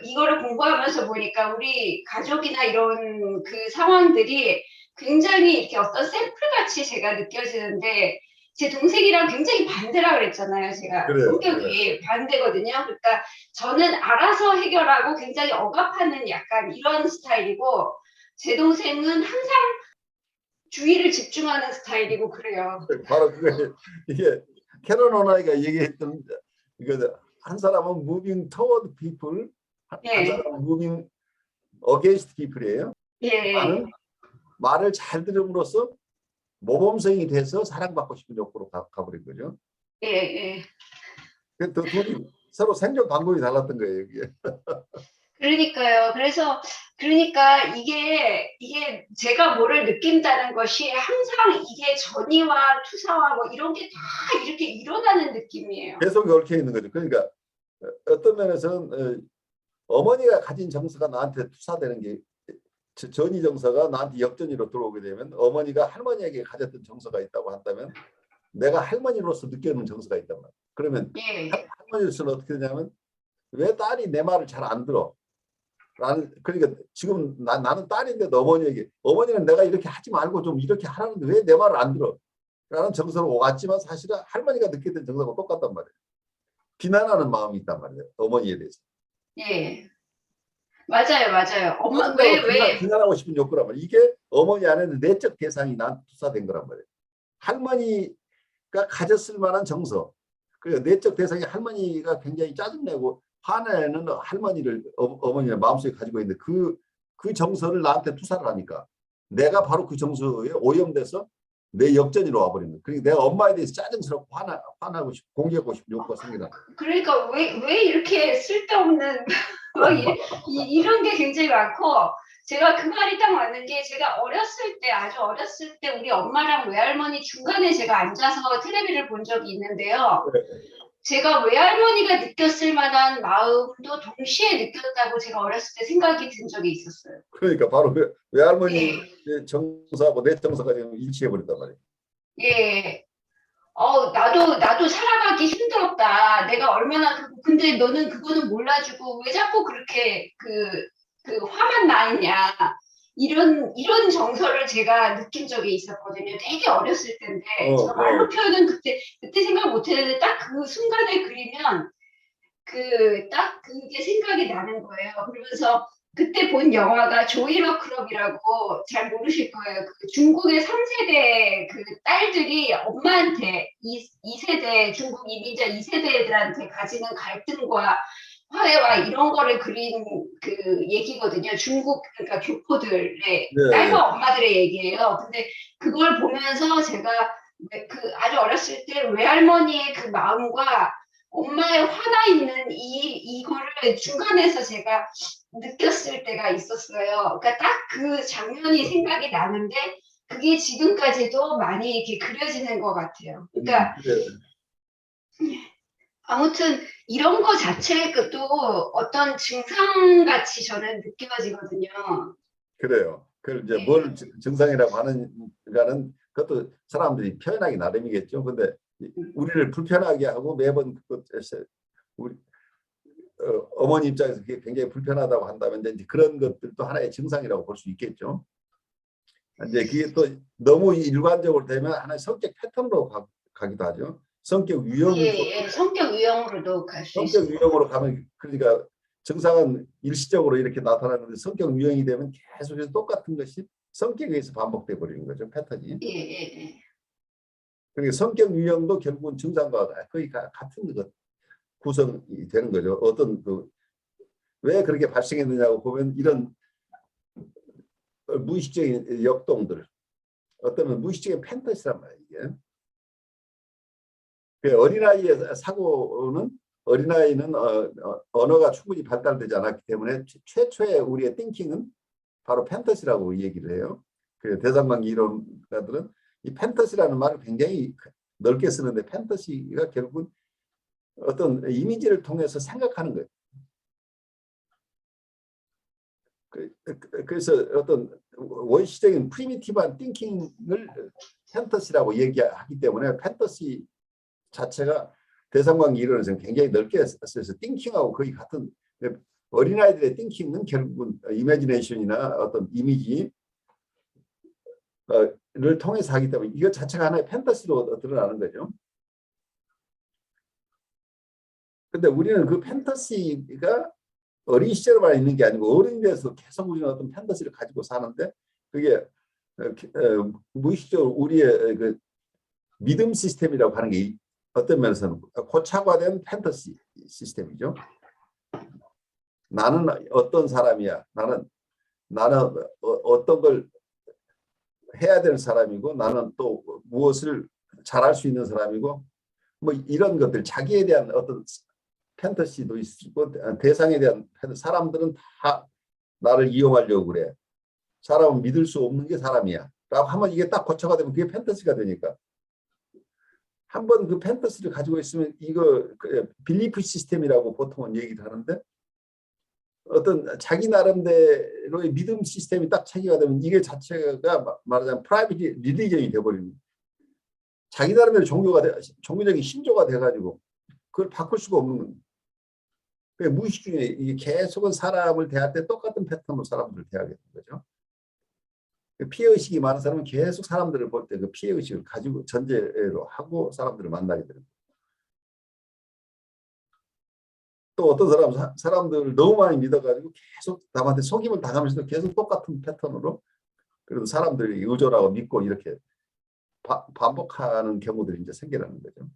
이거를 공부하면서 보니까 우리 가족이나 이런 그 상황들이 굉장히 이렇게 어떤 샘플 같이 제가 느껴지는데 제 동생이랑 굉장히 반대라 그랬잖아요. 제가 그래요, 그래. 성격이 반대거든요. 그러니까 저는 알아서 해결하고 굉장히 억압하는 약간 이런 스타일이고 제 동생은 항상 주의를 집중하는 스타일이고 그래요. 바로 그게 이게 캐런 오나이가 얘기했던 이거 한 사람은 moving toward people, 한 예, 사람은 moving against people이에요. 예, 나는 말을 잘 들음으로써 모범생이 돼서 사랑받고 싶은 욕구로 가버린 거죠. 예, 예. 그 둘이 서로 생존 방법이 달랐던 거예요, 이게. 그러니까요. 그러니까 이게 제가 뭐를 느낀다는 것이 항상 이게 전이와 투사와 뭐 이런 게 다 이렇게 일어나는 느낌이에요. 계속 얽혀 있는 거죠. 그러니까 어떤 면에서는 어머니가 가진 정서가 나한테 투사되는 게 전이 정서가 나한테 역전으로 들어오게 되면 어머니가 할머니에게 가졌던 정서가 있다고 한다면 내가 할머니로서 느끼는 정서가 있단 말이에요. 그러면 예, 할머니로서는 어떻게 되냐면 왜 딸이 내 말을 잘 안 들어? 그러니까 지금 나는 딸인데도 어머니는 내가 이렇게 하지 말고 좀 이렇게 하라는데 왜 내 말을 안 들어? 라는 정서로 왔지만 사실은 할머니가 느꼈던 정서가 똑같단 말이에요. 비난하는 마음이 있단 말이에요. 어머니에 대해서. 예. 맞아요, 맞아요. 엄마, 짜증나고 왜? 비난하고 싶은 욕구란 말이에요. 이게 어머니 안에는 내적 대상이 난 투사된 거란 말이에요. 할머니가 가졌을 만한 정서. 그리고 내적 대상이 할머니가 굉장히 짜증내고 화내는 할머니를 어머니가 마음속에 가지고 있는데 그 정서를 나한테 투사를 하니까 내가 바로 그 정서에 오염돼서 내 역전으로 와버리는 거예요. 그러니까 내가 엄마에 대해서 짜증스럽고 화나고 싶고 공격하고 싶은 욕구가 생기나. 그러니까 왜 이렇게 쓸데없는 막 이런 게 굉장히 많고 제가 그 말이 딱 맞는 게 제가 아주 어렸을 때 우리 엄마랑 외할머니 중간에 제가 앉아서 텔레비를 본 적이 있는데요. 제가 외할머니가 느꼈을 만한 마음도 동시에 느꼈다고 제가 어렸을 때 생각이 든 적이 있었어요. 그러니까 바로 외할머니 예, 정서하고 내 정서가 일치해 버린단 말이에요. 예. 나도 살아가기 힘들었다. 내가 얼마나, 근데 너는 그거는 몰라주고 왜 자꾸 그렇게 화만 나 있냐. 이런 정서를 제가 느낀 적이 있었거든요. 되게 어렸을 때인데, 제가 말로 표현은 그때 생각 못 했는데 딱 그 순간에 그리면 딱 그게 생각이 나는 거예요. 그러면서 그때 본 영화가 조이러 클럽이라고 잘 모르실 거예요. 그 중국의 3세대 그 딸들이 엄마한테 2세대 중국 이민자 2세대 애들한테 가지는 갈등과 화해와 이런 거를 그린 그 얘기거든요. 중국 그러니까 교포들의 네, 딸과 엄마들의 얘기예요. 근데 그걸 보면서 제가 그 아주 어렸을 때 외할머니의 그 마음과 엄마의 화나 있는 이거를 중간에서 제가 느꼈을 때가 있었어요. 그러니까 딱 그 장면이 생각이 나는데 그게 지금까지도 많이 이렇게 그려지는 것 같아요. 그러니까 그래, 아무튼 이런 거 자체도 어떤 증상같이 저는 느껴지거든요. 그래요. 그걸 이제 뭘 예. 증상이라고 하는가는 그것도 사람들이 표현하기 나름이겠죠. 근데 우리를 불편하게 하고 매번 그것에서 우리 어머니 입장에서 그게 굉장히 불편하다고 한다면 이제 그런 것들도 하나의 증상이라고 볼 수 있겠죠. 이제 그게 또 너무 일관적으로 되면 하나의 성격 패턴으로 가기도 하죠. 성격 유형이 좀 예, 예. 성격 유형으로도 갈 수 성격 있을 것 같아요. 유형으로 가면 그러니까 증상은 일시적으로 이렇게 나타나는데 성격 유형이 되면 계속해서 똑같은 것이 성격에 의해서 반복돼 버리는 거죠. 패턴이. 예, 예, 예. 그러니까 성격 유형도 결국은 증상과 거의 같은 것 구성이 되는 거죠. 어떤 왜 그렇게 발생했느냐고 보면 이런 무의식적인 역동들, 어떤 무의식적인 판타지란 말이에요. 이게. 그 어린아이의 사고는 어린아이는 언어가 충분히 발달되지 않았기 때문에 최초의 우리의 띵킹은 바로 판타지라고 얘기를 해요. 그 대상관계 이론가들은 이 판타지라는 말을 굉장히 넓게 쓰는데 판타지가 결국은 어떤 이미지를 통해서 생각하는 거예요. 그래서 어떤 원시적인 프리미티브한 띵킹을 판타시라고 얘기하기 때문에 판타시 자체가 대상관계 이론에서는 굉장히 넓게 써서 띵킹하고 거의 같은 어린아이들의 띵킹은 결국은 이미지네이션이나 어떤 이미지 를 통해서 하기 때문에 이것 자체가 하나의 판타시로 드러나는 거죠. 근데 우리는 그 판타시가 어린 시절만 있는 게 아니고 어른이 돼서 계속 우리는 어떤 판타시를 가지고 사는데 그게 무의식적으로 우리의 그 믿음 시스템이라고 하는 게 어떤 면에서는 고착화된 판타시 시스템이죠. 나는 어떤 사람이야. 나는 어떤 걸 해야 되는 사람이고 나는 또 무엇을 잘할 수 있는 사람이고 뭐 이런 것들 자기에 대한 어떤 판타시도 있고 대상에 대한 사람들은 다 나를 이용하려고 그래. 사람은 믿을 수 없는 게 사람이야. 라고 하면 이게 딱 고쳐가 되면 그게 판타시가 되니까. 한번 그 판타시를 가지고 있으면 이거 빌리프 시스템이라고 보통은 얘기를 하는데 어떤 자기 나름대로의 믿음 시스템이 딱 체계가 되면 이게 자체가 말하자면 프라이빗 리리전이 돼버리는 자기 나름대로 종교적인 신조가 돼가지고 그걸 바꿀 수가 없는 겁니다. 무의식 중에 이게 계속은 사람을 대할 때 똑같은 패턴으로 사람들을 대하게 되는 거죠. 피해의식이 많은 사람은 계속 사람들을 볼 때 그 피해의식을 가지고 전제로 하고 사람들을 만나게 됩니다. 또 어떤 사람들을 너무 많이 믿어가지고 계속 남한테 속임을 당하면서도 계속 똑같은 패턴으로 그래도 사람들이 의존하고 믿고 이렇게 반복하는 경우들이 이제 생겨나는 거죠.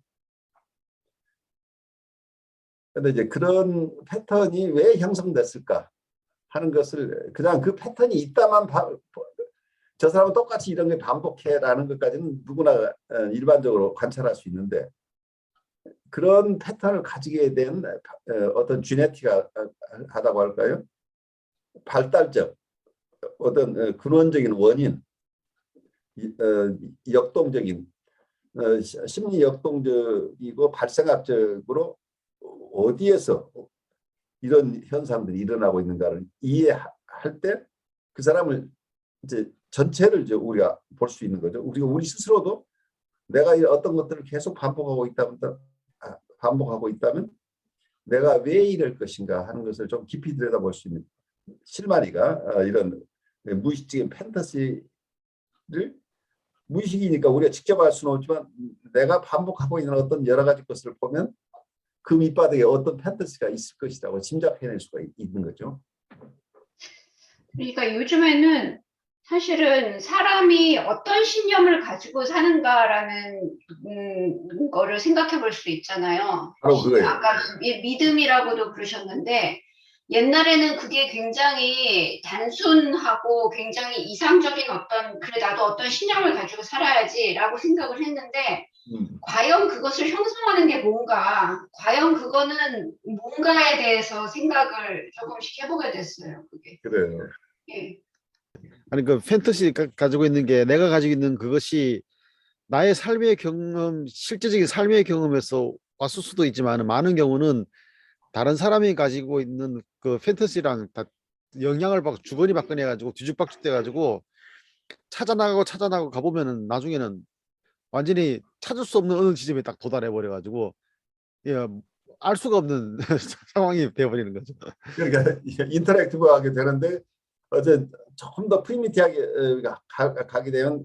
근데 이제 그런 패턴이 왜 형성됐을까 하는 것을 그냥 그 패턴이 있다만 저 사람은 똑같이 이런 게 반복해라는 것까지는 누구나 일반적으로 관찰할 수 있는데 그런 패턴을 가지게 된 어떤 지네틱하다고 할까요? 발달적 어떤 근원적인 원인, 역동적인 심리 역동적이고 발생학적으로 어디에서 이런 현상들이 일어나고 있는가를 이해할 때 그 사람을 이제 전체를 이제 우리가 볼 수 있는 거죠. 우리 스스로도 내가 어떤 것들을 계속 반복하고 있다면 내가 왜 이럴 것인가 하는 것을 좀 깊이 들여다볼 수 있는 실마리가 이런 무의식적인 판타시를 무의식이니까 우리가 직접 알 수는 없지만 내가 반복하고 있는 어떤 여러 가지 것을 보면 그 밑바닥에 어떤 판타지가 있을 것이라고 짐작해낼 수가 있는 거죠. 그러니까 요즘에는 사실은 사람이 어떤 신념을 가지고 사는가라는 거를 생각해 볼 수 있잖아요. 바로 그거예요. 아까 믿음이라고도 그러셨는데 옛날에는 그게 굉장히 단순하고 굉장히 이상적인 어떤 그래 나도 어떤 신념을 가지고 살아야지라고 생각을 했는데 과연 그것을 형성하는 게 뭔가, 과연 그거는 뭔가에 대해서 생각을 조금씩 해보게 됐어요. 그게. 그래요. 예. 아니 그 판타지 가지고 있는 게 내가 가지고 있는 그것이 나의 삶의 경험, 실제적인 삶의 경험에서 왔을 수도 있지만 많은 경우는 다른 사람이 가지고 있는 그 판타지랑 다 영향을 받고 주거니 받거니 해가지고 뒤죽박죽 돼가지고 찾아나가고 가보면은 나중에는 완전히 찾을 수 없는 어느 지점에 딱 도달해 버려가지고 예, 알 수가 없는 상황이 되어버리는 거죠. 그러니까 인터랙티브하게 되는데 어제 조금 더 프리미티하게 가게 되면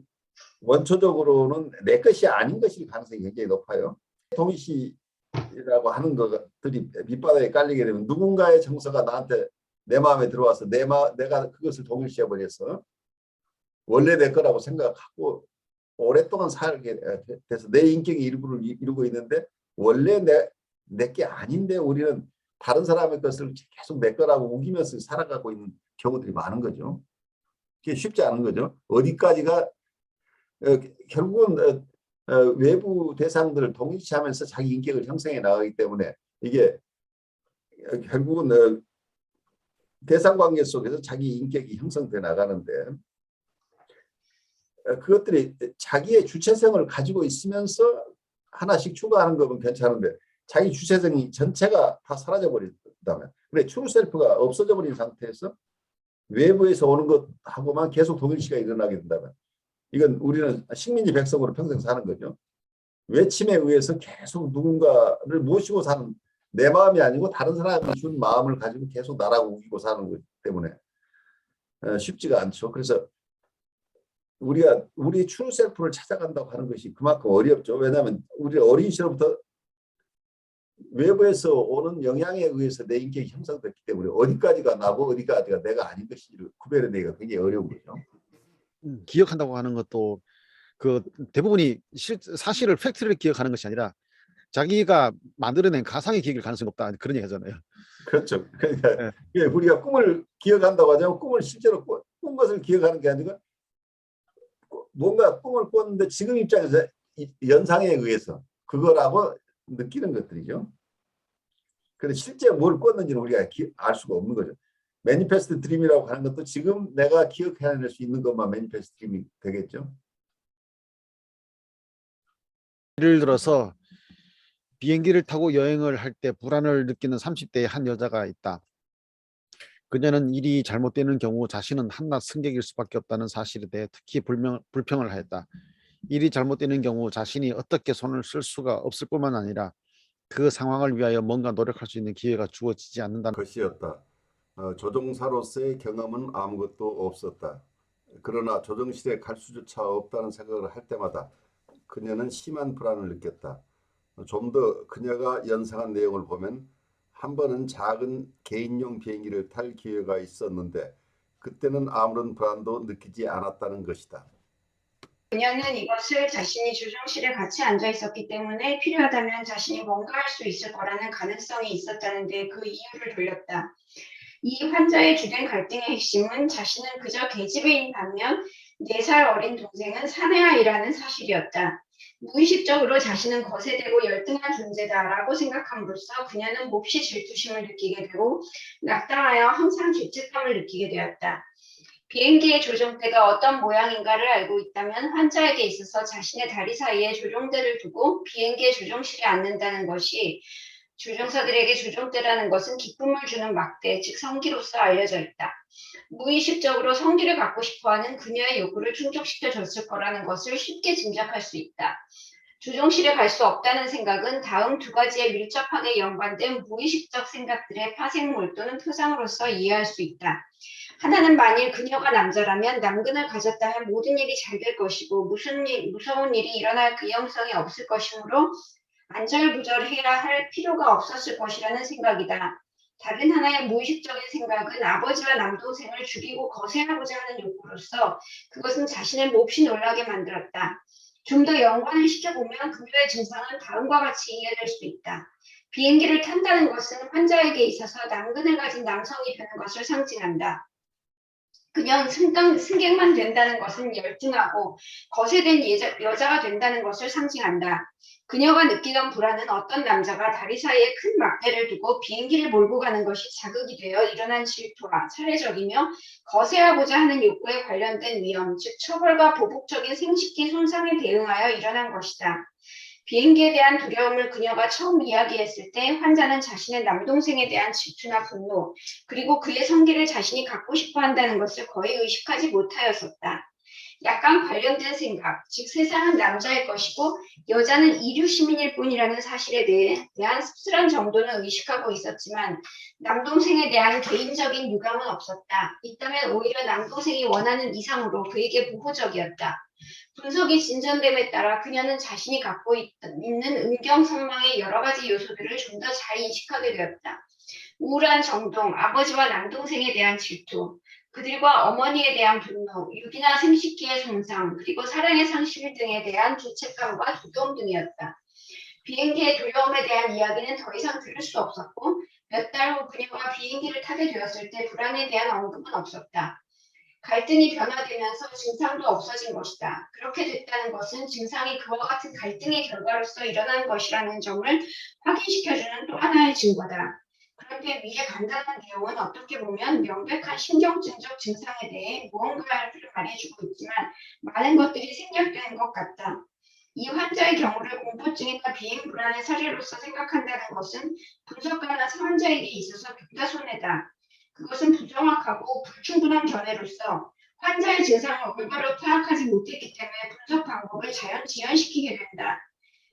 원초적으로는 내 것이 아닌 것일 가능성이 굉장히 높아요. 동의시라고 하는 것들이 밑바닥에 깔리게 되면 누군가의 정서가 나한테 내 마음에 들어와서 내가 그것을 동일시해 버려서 원래 내 거라고 생각하고 오랫동안 살게 돼서 내 인격의 일부를 이루고 있는데 원래 내 게 아닌데 우리는 다른 사람의 것을 계속 내 거라고 우기면서 살아가고 있는 경우들이 많은 거죠. 그게 쉽지 않은 거죠. 어디까지가 결국은 외부 대상들을 동일시하면서 자기 인격을 형성해 나가기 때문에 이게 결국은 대상 관계 속에서 자기 인격이 형성돼 나가는데 그것들이 자기의 주체성을 가지고 있으면서 하나씩 추가하는 거면 괜찮은데 자기 주체성이 전체가 다 사라져 버린다면 그래 트루 셀프가 없어져 버린 상태에서 외부에서 오는 것하고만 계속 동일시가 일어나게 된다면 이건 우리는 식민지 백성으로 평생 사는 거죠. 외침에 의해서 계속 누군가를 모시고 사는 내 마음이 아니고 다른 사람이 준 마음을 가지고 계속 나라고 우기고 사는 거기 때문에 쉽지가 않죠. 그래서 우리가 우리 트루 셀프를 찾아간다고 하는 것이 그만큼 어렵죠. 왜냐하면 우리 어린 시절부터 외부에서 오는 영향에 의해서 내 인격이 형성됐기 때문에 어디까지가 나고 어디까지가 내가 아닌 것인지를 구별해내기가 굉장히 어려운 거죠. 기억한다고 하는 것도 그 대부분이 사실을 팩트를 기억하는 것이 아니라 자기가 만들어낸 가상의 기억일 가능성이 높다 그런 얘기잖아요. 그렇죠. 그러니까 예. 우리가 꿈을 기억한다고 하자면 꿈을 실제로 꾼 것을 기억하는 게 아니라 뭔가 꿈을 꿨는데 지금 입장에서 연상에 의해서 그거라고 느끼는 것들이죠. 그런데 실제 뭘 꿨는지는 우리가 알 수가 없는 거죠. 매니페스트 드림이라고 하는 것도 지금 내가 기억해낼 수 있는 것만 매니페스트 드림이 되겠죠. 예를 들어서 비행기를 타고 여행을 할 때 불안을 느끼는 30대의 한 여자가 있다. 그녀는 일이 잘못되는 경우 자신은 한낱 승객일 수밖에 없다는 사실에 대해 특히 불평을 하였다. 일이 잘못되는 경우 자신이 어떻게 손을 쓸 수가 없을 뿐만 아니라 그 상황을 위하여 뭔가 노력할 수 있는 기회가 주어지지 않는다는 것이었다. 조종사로서의 경험은 아무것도 없었다. 그러나 조종실에 갈 수조차 없다는 생각을 할 때마다 그녀는 심한 불안을 느꼈다. 좀 더 그녀가 연상한 내용을 보면 한 번은 작은 개인용 비행기를 탈 기회가 있었는데 그때는 아무런 불안도 느끼지 않았다는 것이다. 그녀는 이것을 자신이 조종실에 같이 앉아 있었기 때문에 필요하다면 자신이 뭔가 할 수 있을 거라는 가능성이 있었다는 데 그 이유를 돌렸다. 이 환자의 주된 갈등의 핵심은 자신은 그저 계집애인 반면 4살 어린 동생은 사내아이라는 사실이었다. 무의식적으로 자신은 거세되고 열등한 존재다라고 생각함으로써 그녀는 몹시 질투심을 느끼게 되고 낙담하여 항상 죄책감을 느끼게 되었다. 비행기의 조종대가 어떤 모양인가를 알고 있다면 환자에게 있어서 자신의 다리 사이에 조종대를 두고 비행기의 조종실에 앉는다는 것이 조종사들에게 조종대라는 것은 기쁨을 주는 막대, 즉 성기로서 알려져 있다. 무의식적으로 성기를 갖고 싶어하는 그녀의 요구를 충족시켜줬을 거라는 것을 쉽게 짐작할 수 있다. 조종실에 갈 수 없다는 생각은 다음 2가지에 밀접하게 연관된 무의식적 생각들의 파생물 또는 표상으로서 이해할 수 있다. 하나는 만일 그녀가 남자라면 남근을 가졌다 할 모든 일이 잘 될 것이고 무서운 일이 일어날 위험성이 없을 것이므로 안절부절해야 할 필요가 없었을 것이라는 생각이다. 다른 하나의 무의식적인 생각은 아버지와 남동생을 죽이고 거세하고자 하는 욕구로서 그것은 자신을 몹시 놀라게 만들었다. 좀 더 연관을 시켜보면 그녀의 증상은 다음과 같이 이해될 수 있다. 비행기를 탄다는 것은 환자에게 있어서 남근을 가진 남성이 되는 것을 상징한다. 그냥 승객만 된다는 것은 열등하고 거세된 여자가 된다는 것을 상징한다. 그녀가 느끼던 불안은 어떤 남자가 다리 사이에 큰 막대를 두고 비행기를 몰고 가는 것이 자극이 되어 일어난 질투와 차례적이며 거세하고자 하는 욕구에 관련된 위험, 즉 처벌과 보복적인 생식기 손상에 대응하여 일어난 것이다. 비행기에 대한 두려움을 그녀가 처음 이야기했을 때 환자는 자신의 남동생에 대한 질투나 분노, 그리고 그의 성기를 자신이 갖고 싶어 한다는 것을 거의 의식하지 못하였었다. 약간 관련된 생각, 즉 세상은 남자의 것이고 여자는 이류 시민일 뿐이라는 사실에 대한 씁쓸한 정도는 의식하고 있었지만 남동생에 대한 개인적인 유감은 없었다. 있다면 오히려 남동생이 원하는 이상으로 그에게 보호적이었다. 분석이 진전됨에 따라 그녀는 자신이 갖고 있는 은경선망의 여러 가지 요소들을 좀 더 잘 인식하게 되었다. 우울한 정동, 아버지와 남동생에 대한 질투, 그들과 어머니에 대한 분노, 육이나 생식기의 손상, 그리고 사랑의 상실 등에 대한 죄책감과 두려움 등이었다. 비행기의 두려움에 대한 이야기는 더 이상 들을 수 없었고 몇 달 후 그녀가 비행기를 타게 되었을 때 불안에 대한 언급은 없었다. 갈등이 변화되면서 증상도 없어진 것이다. 그렇게 됐다는 것은 증상이 그와 같은 갈등의 결과로서 일어난 것이라는 점을 확인시켜주는 또 하나의 증거다. 그런데 위의 간단한 내용은 어떻게 보면 명백한 신경증적 증상에 대해 무언가를 말해주고 있지만 많은 것들이 생략되는 것 같다. 이 환자의 경우를 공포증이나 비행 불안의 사례로서 생각한다는 것은 분석가나 환자에게 있어서 둘 다 손해다. 그것은 부정확하고 불충분한 견해로서 환자의 증상을 올바로 파악하지 못했기 때문에 분석 방법을 지연시키게 된다.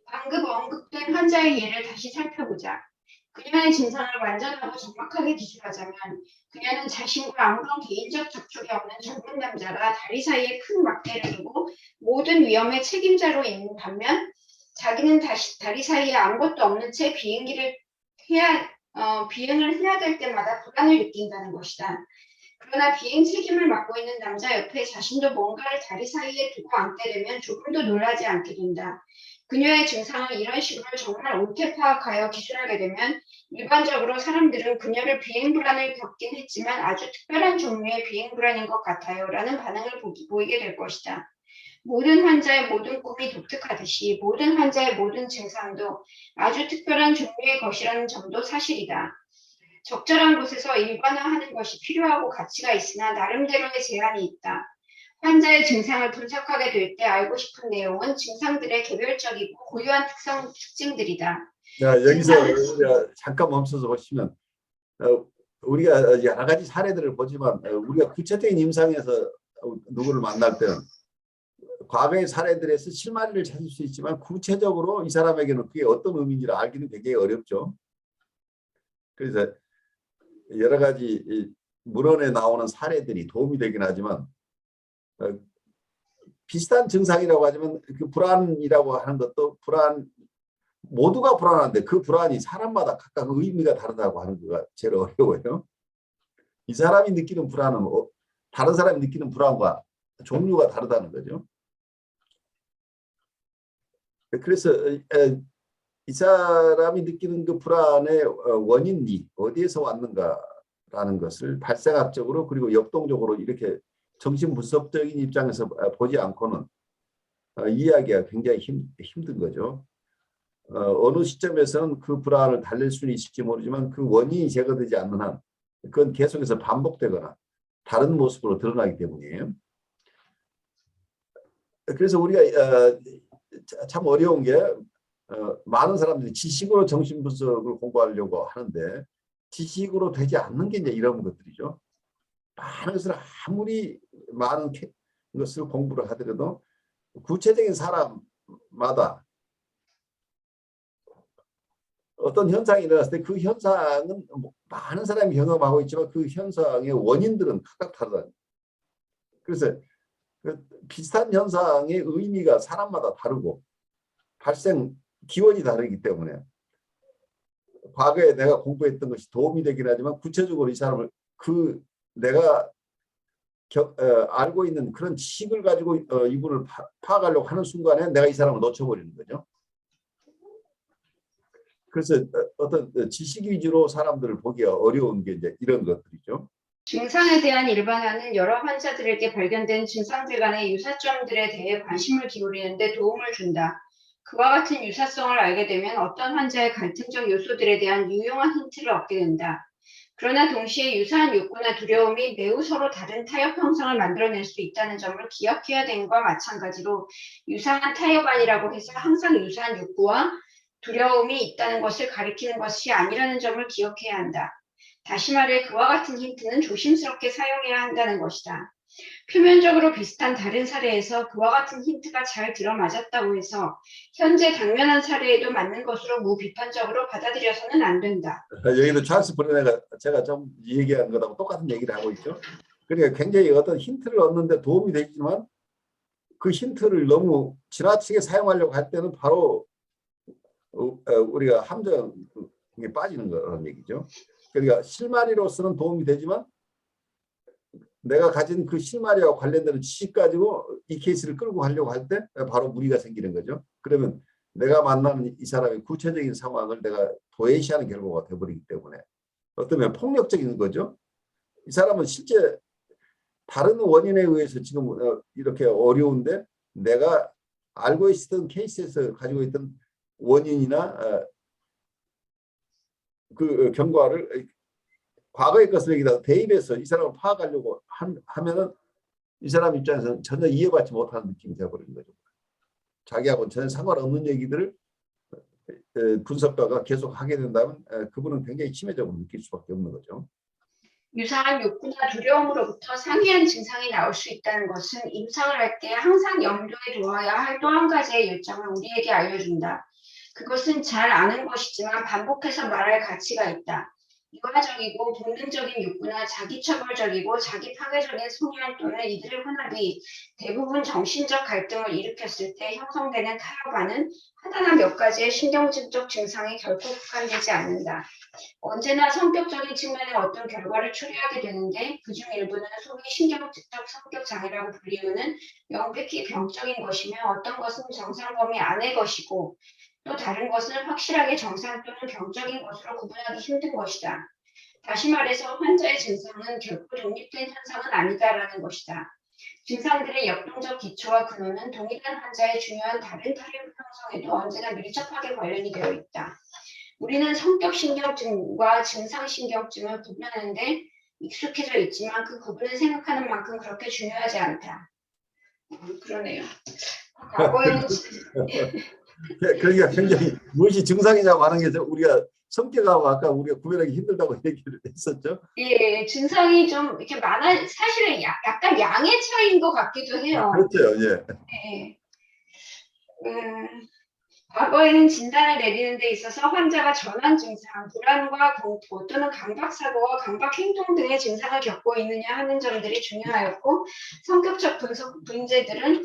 방금 언급된 환자의 예를 다시 살펴보자. 그녀의 증상을 완전하고 정확하게 기술하자면 그녀는 자신과 아무런 개인적 접촉이 없는 젊은 남자가 다리 사이에 큰 막대를 두고 모든 위험의 책임자로 있는 반면 자기는 다리 사이에 아무것도 없는 채 비행을 해야 될 때마다 불안을 느낀다는 것이다. 그러나 비행 책임을 맡고 있는 남자 옆에 자신도 뭔가를 다리 사이에 두고 앉게 되면 조금도 놀라지 않게 된다. 그녀의 증상을 이런 식으로 정말 옳게 파악하여 기술하게 되면 일반적으로 사람들은 그녀를 비행불안을 겪긴 했지만 아주 특별한 종류의 비행불안인 것 같아요 라는 반응을 보이게 될 것이다. 모든 환자의 모든 꿈이 독특하듯이 모든 환자의 모든 증상도 아주 특별한 종류의 것이라는 점도 사실이다. 적절한 곳에서 일반화하는 것이 필요하고 가치가 있으나 나름대로의 제한이 있다. 환자의 증상을 분석하게 될 때 알고 싶은 내용은 증상들의 개별적이고 고유한 특징들이다. 자, 여기서 우리가 잠깐 멈춰서 보시면 우리가 여러 가지 사례들을 보지만 우리가 구체적인 임상에서 누구를 만날 때는 과거의 사례들에서 실마리를 찾을 수 있지만 구체적으로 이 사람에게는 그게 어떤 의미인지를 알기는 굉장히 어렵죠. 그래서 여러 가지 문헌에 나오는 사례들이 도움이 되긴 하지만 비슷한 증상이라고 하지만 그 불안이라고 하는 것도 모두가 불안한데 그 불안이 사람마다 각각 의미가 다르다고 하는 거가 제일 어려워요. 이 사람이 느끼는 불안은 다른 사람이 느끼는 불안과 종류가 다르다는 거죠. 그래서 이 사람이 느끼는 그 불안의 원인이 어디에서 왔는가라는 것을 발생학적으로 그리고 역동적으로 이렇게 정신분석적인 입장에서 보지 않고는 이해하기가 굉장히 힘든 거죠. 어느 시점에서는 그 불안을 달랠 수는 있을지 모르지만 그 원인이 제거되지 않는 한 그건 계속해서 반복되거나 다른 모습으로 드러나기 때문이에요. 그래서 우리가 참 어려운 게 많은 사람들이 지식으로 정신분석을 공부하려고 하는데 지식으로 되지 않는 게 이제 이런 것들이죠. 많은 것을 아무리 많은 것을 공부를 하더라도 구체적인 사람마다 어떤 현상이 일어났을 때 그 현상은 많은 사람이 경험하고 있지만 그 현상의 원인들은 각각 다르다. 그래서 그 비슷한 현상의 의미가 사람마다 다르고 발생 기원이 다르기 때문에 과거에 내가 공부했던 것이 도움이 되긴 하지만 구체적으로 이 사람을 내가 알고 있는 그런 지식을 가지고 이분을 파악하려고 하는 순간에 내가 이 사람을 놓쳐버리는 거죠. 그래서 어떤 지식 위주로 사람들을 보기가 어려운 게 이제 이런 것들이죠. 증상에 대한 일반화는 여러 환자들에게 발견된 증상들 간의 유사점들에 대해 관심을 기울이는 데 도움을 준다. 그와 같은 유사성을 알게 되면 어떤 환자의 갈등적 요소들에 대한 유용한 힌트를 얻게 된다. 그러나 동시에 유사한 욕구나 두려움이 매우 서로 다른 타협 형성을 만들어낼 수 있다는 점을 기억해야 되는 것과 마찬가지로 유사한 타협안이라고 해서 항상 유사한 욕구와 두려움이 있다는 것을 가리키는 것이 아니라는 점을 기억해야 한다. 다시 말해 그와 같은 힌트는 조심스럽게 사용해야 한다는 것이다. 표면적으로 비슷한 다른 사례에서 그와 같은 힌트가 잘 들어맞았다고 해서 현재 당면한 사례에도 맞는 것으로 무비판적으로 받아들여서는 안 된다. 여기도 찰스 브레네가 제가 좀 얘기한 것하고 똑같은 얘기를 하고 있죠. 그러니까 굉장히 어떤 힌트를 얻는데 도움이 되지만 그 힌트를 너무 지나치게 사용하려고 할 때는 바로 우리가 함정에 빠지는 그런 얘기죠. 그러니까 실마리로서는 도움이 되지만 내가 가진 그 실마리와 관련되는 지식 가지고 이 케이스를 끌고 가려고 할 때 바로 무리가 생기는 거죠. 그러면 내가 만나는 이 사람의 구체적인 상황을 내가 도외시하는 결과가 되어버리기 때문에 어쩌면 폭력적인 거죠. 이 사람은 실제 다른 원인에 의해서 지금 이렇게 어려운데 내가 알고 있었던 케이스에서 가지고 있던 원인이나 그 경과를 과거의 것을 여기다 대입해서 이 사람을 파악하려고 하면은 이 사람 입장에서는 전혀 이해받지 못하는 느낌이 되어버리는 거죠. 자기하고는 전혀 상관없는 얘기들을 분석가가 계속 하게 된다면 그분은 굉장히 치매적으로 느낄 수밖에 없는 거죠. 유사한 욕구나 두려움으로부터 상이한 증상이 나올 수 있다는 것은 임상을 할 때 항상 염두에 두어야 할 또 한 가지의 요점을 우리에게 알려준다. 그것은 잘 아는 것이지만 반복해서 말할 가치가 있다. 이화적이고 본능적인 욕구나 자기처벌적이고 자기파괴적인 성향 또는 이들의 혼합이 대부분 정신적 갈등을 일으켰을 때 형성되는 타협안은 하나나 몇 가지의 신경증적 증상에 결코 국한되지 않는다. 언제나 성격적인 측면의 어떤 결과를 초래하게 되는데 그중 일부는 소위 신경증적 성격 장애라고 불리우는 명백히 병적인 것이며 어떤 것은 정상 범위 안의 것이고 또 다른 것은 확실하게 정상 또는 병적인 것으로 구분하기 힘든 것이다. 다시 말해서 환자의 증상은 결코 독립된 현상은 아니다라는 것이다. 증상들의 역동적 기초와 근원은 동일한 환자의 중요한 다른 타협 형성에도 언제나 밀접하게 관련이 되어 있다. 우리는 성격신경증과 증상신경증을 구분하는 데 익숙해져 있지만 그 구분을 생각하는 만큼 그렇게 중요하지 않다. 그러네요. 과거에는 그러니까 굉장히 무엇이 증상이냐고 하는 게 우리가 성격하고 아까 우리가 구별하기 힘들다고 얘기를 했었죠. 예, 증상이 좀 이렇게 사실은 약간 양의 차이인 것 같기도 해요. 그렇죠. 예. 예. 과거에는 진단을 내리는 데 있어서 환자가 전환 증상, 불안과 공포 또는 강박사고와 강박행동 등의 증상을 겪고 있느냐 하는 점들이 중요하였고 성격적 문제들은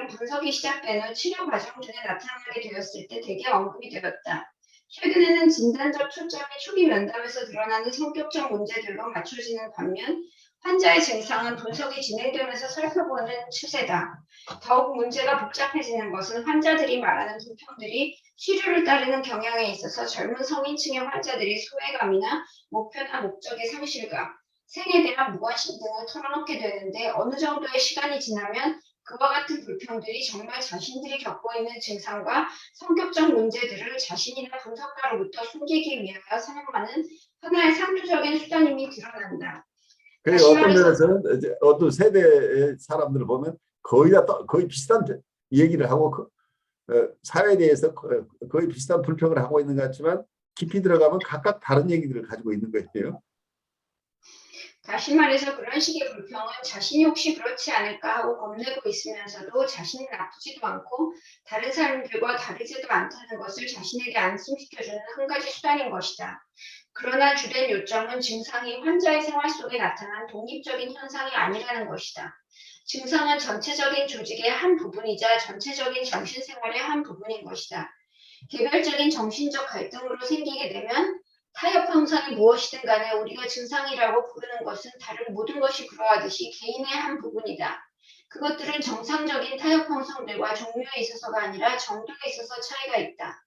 분석이 시작된 후 치료 과정 중에 나타나게 되었을 때 대개 언급이 되었다. 최근에는 진단적 초점이 초기 면담에서 드러나는 성격적 문제들로 맞춰지는 반면 환자의 증상은 분석이 진행되면서 살펴보는 추세다. 더욱 문제가 복잡해지는 것은 환자들이 말하는 불평들이 시류를 따르는 경향에 있어서 젊은 성인층의 환자들이 소외감이나 목표나 목적의 상실감, 생에 대한 무관심 등을 털어놓게 되는데 어느 정도의 시간이 지나면 그와 같은 불평들이 정말 자신들이 겪고 있는 증상과 성격적 문제들을 자신이나 분석가로부터 숨기기 위하여 사용하는 하나의 상투적인 수단임이 드러난다. 그리고 어떤 면에서는 이제 어떤 세대의 사람들을 보면 거의 비슷한 얘기를 하고 사회에 대해서 거의 비슷한 불평을 하고 있는 것 같지만 깊이 들어가면 각각 다른 얘기들을 가지고 있는 거예요. 다시 말해서 그런 식의 불평은 자신이 혹시 그렇지 않을까 하고 겁내고 있으면서도 자신이 나쁘지도 않고 다른 사람들과 다르지도 않다는 것을 자신에게 안심시켜주는 한 가지 수단인 것이다. 그러나 주된 요점은 증상이 환자의 생활 속에 나타난 독립적인 현상이 아니라는 것이다. 증상은 전체적인 조직의 한 부분이자 전체적인 정신생활의 한 부분인 것이다. 개별적인 정신적 갈등으로 생기게 되면 타협 형성이 무엇이든 간에 우리가 증상이라고 부르는 것은 다른 모든 것이 그러하듯이 개인의 한 부분이다. 그것들은 정상적인 타협 형성들과 종류에 있어서가 아니라 정도에 있어서 차이가 있다.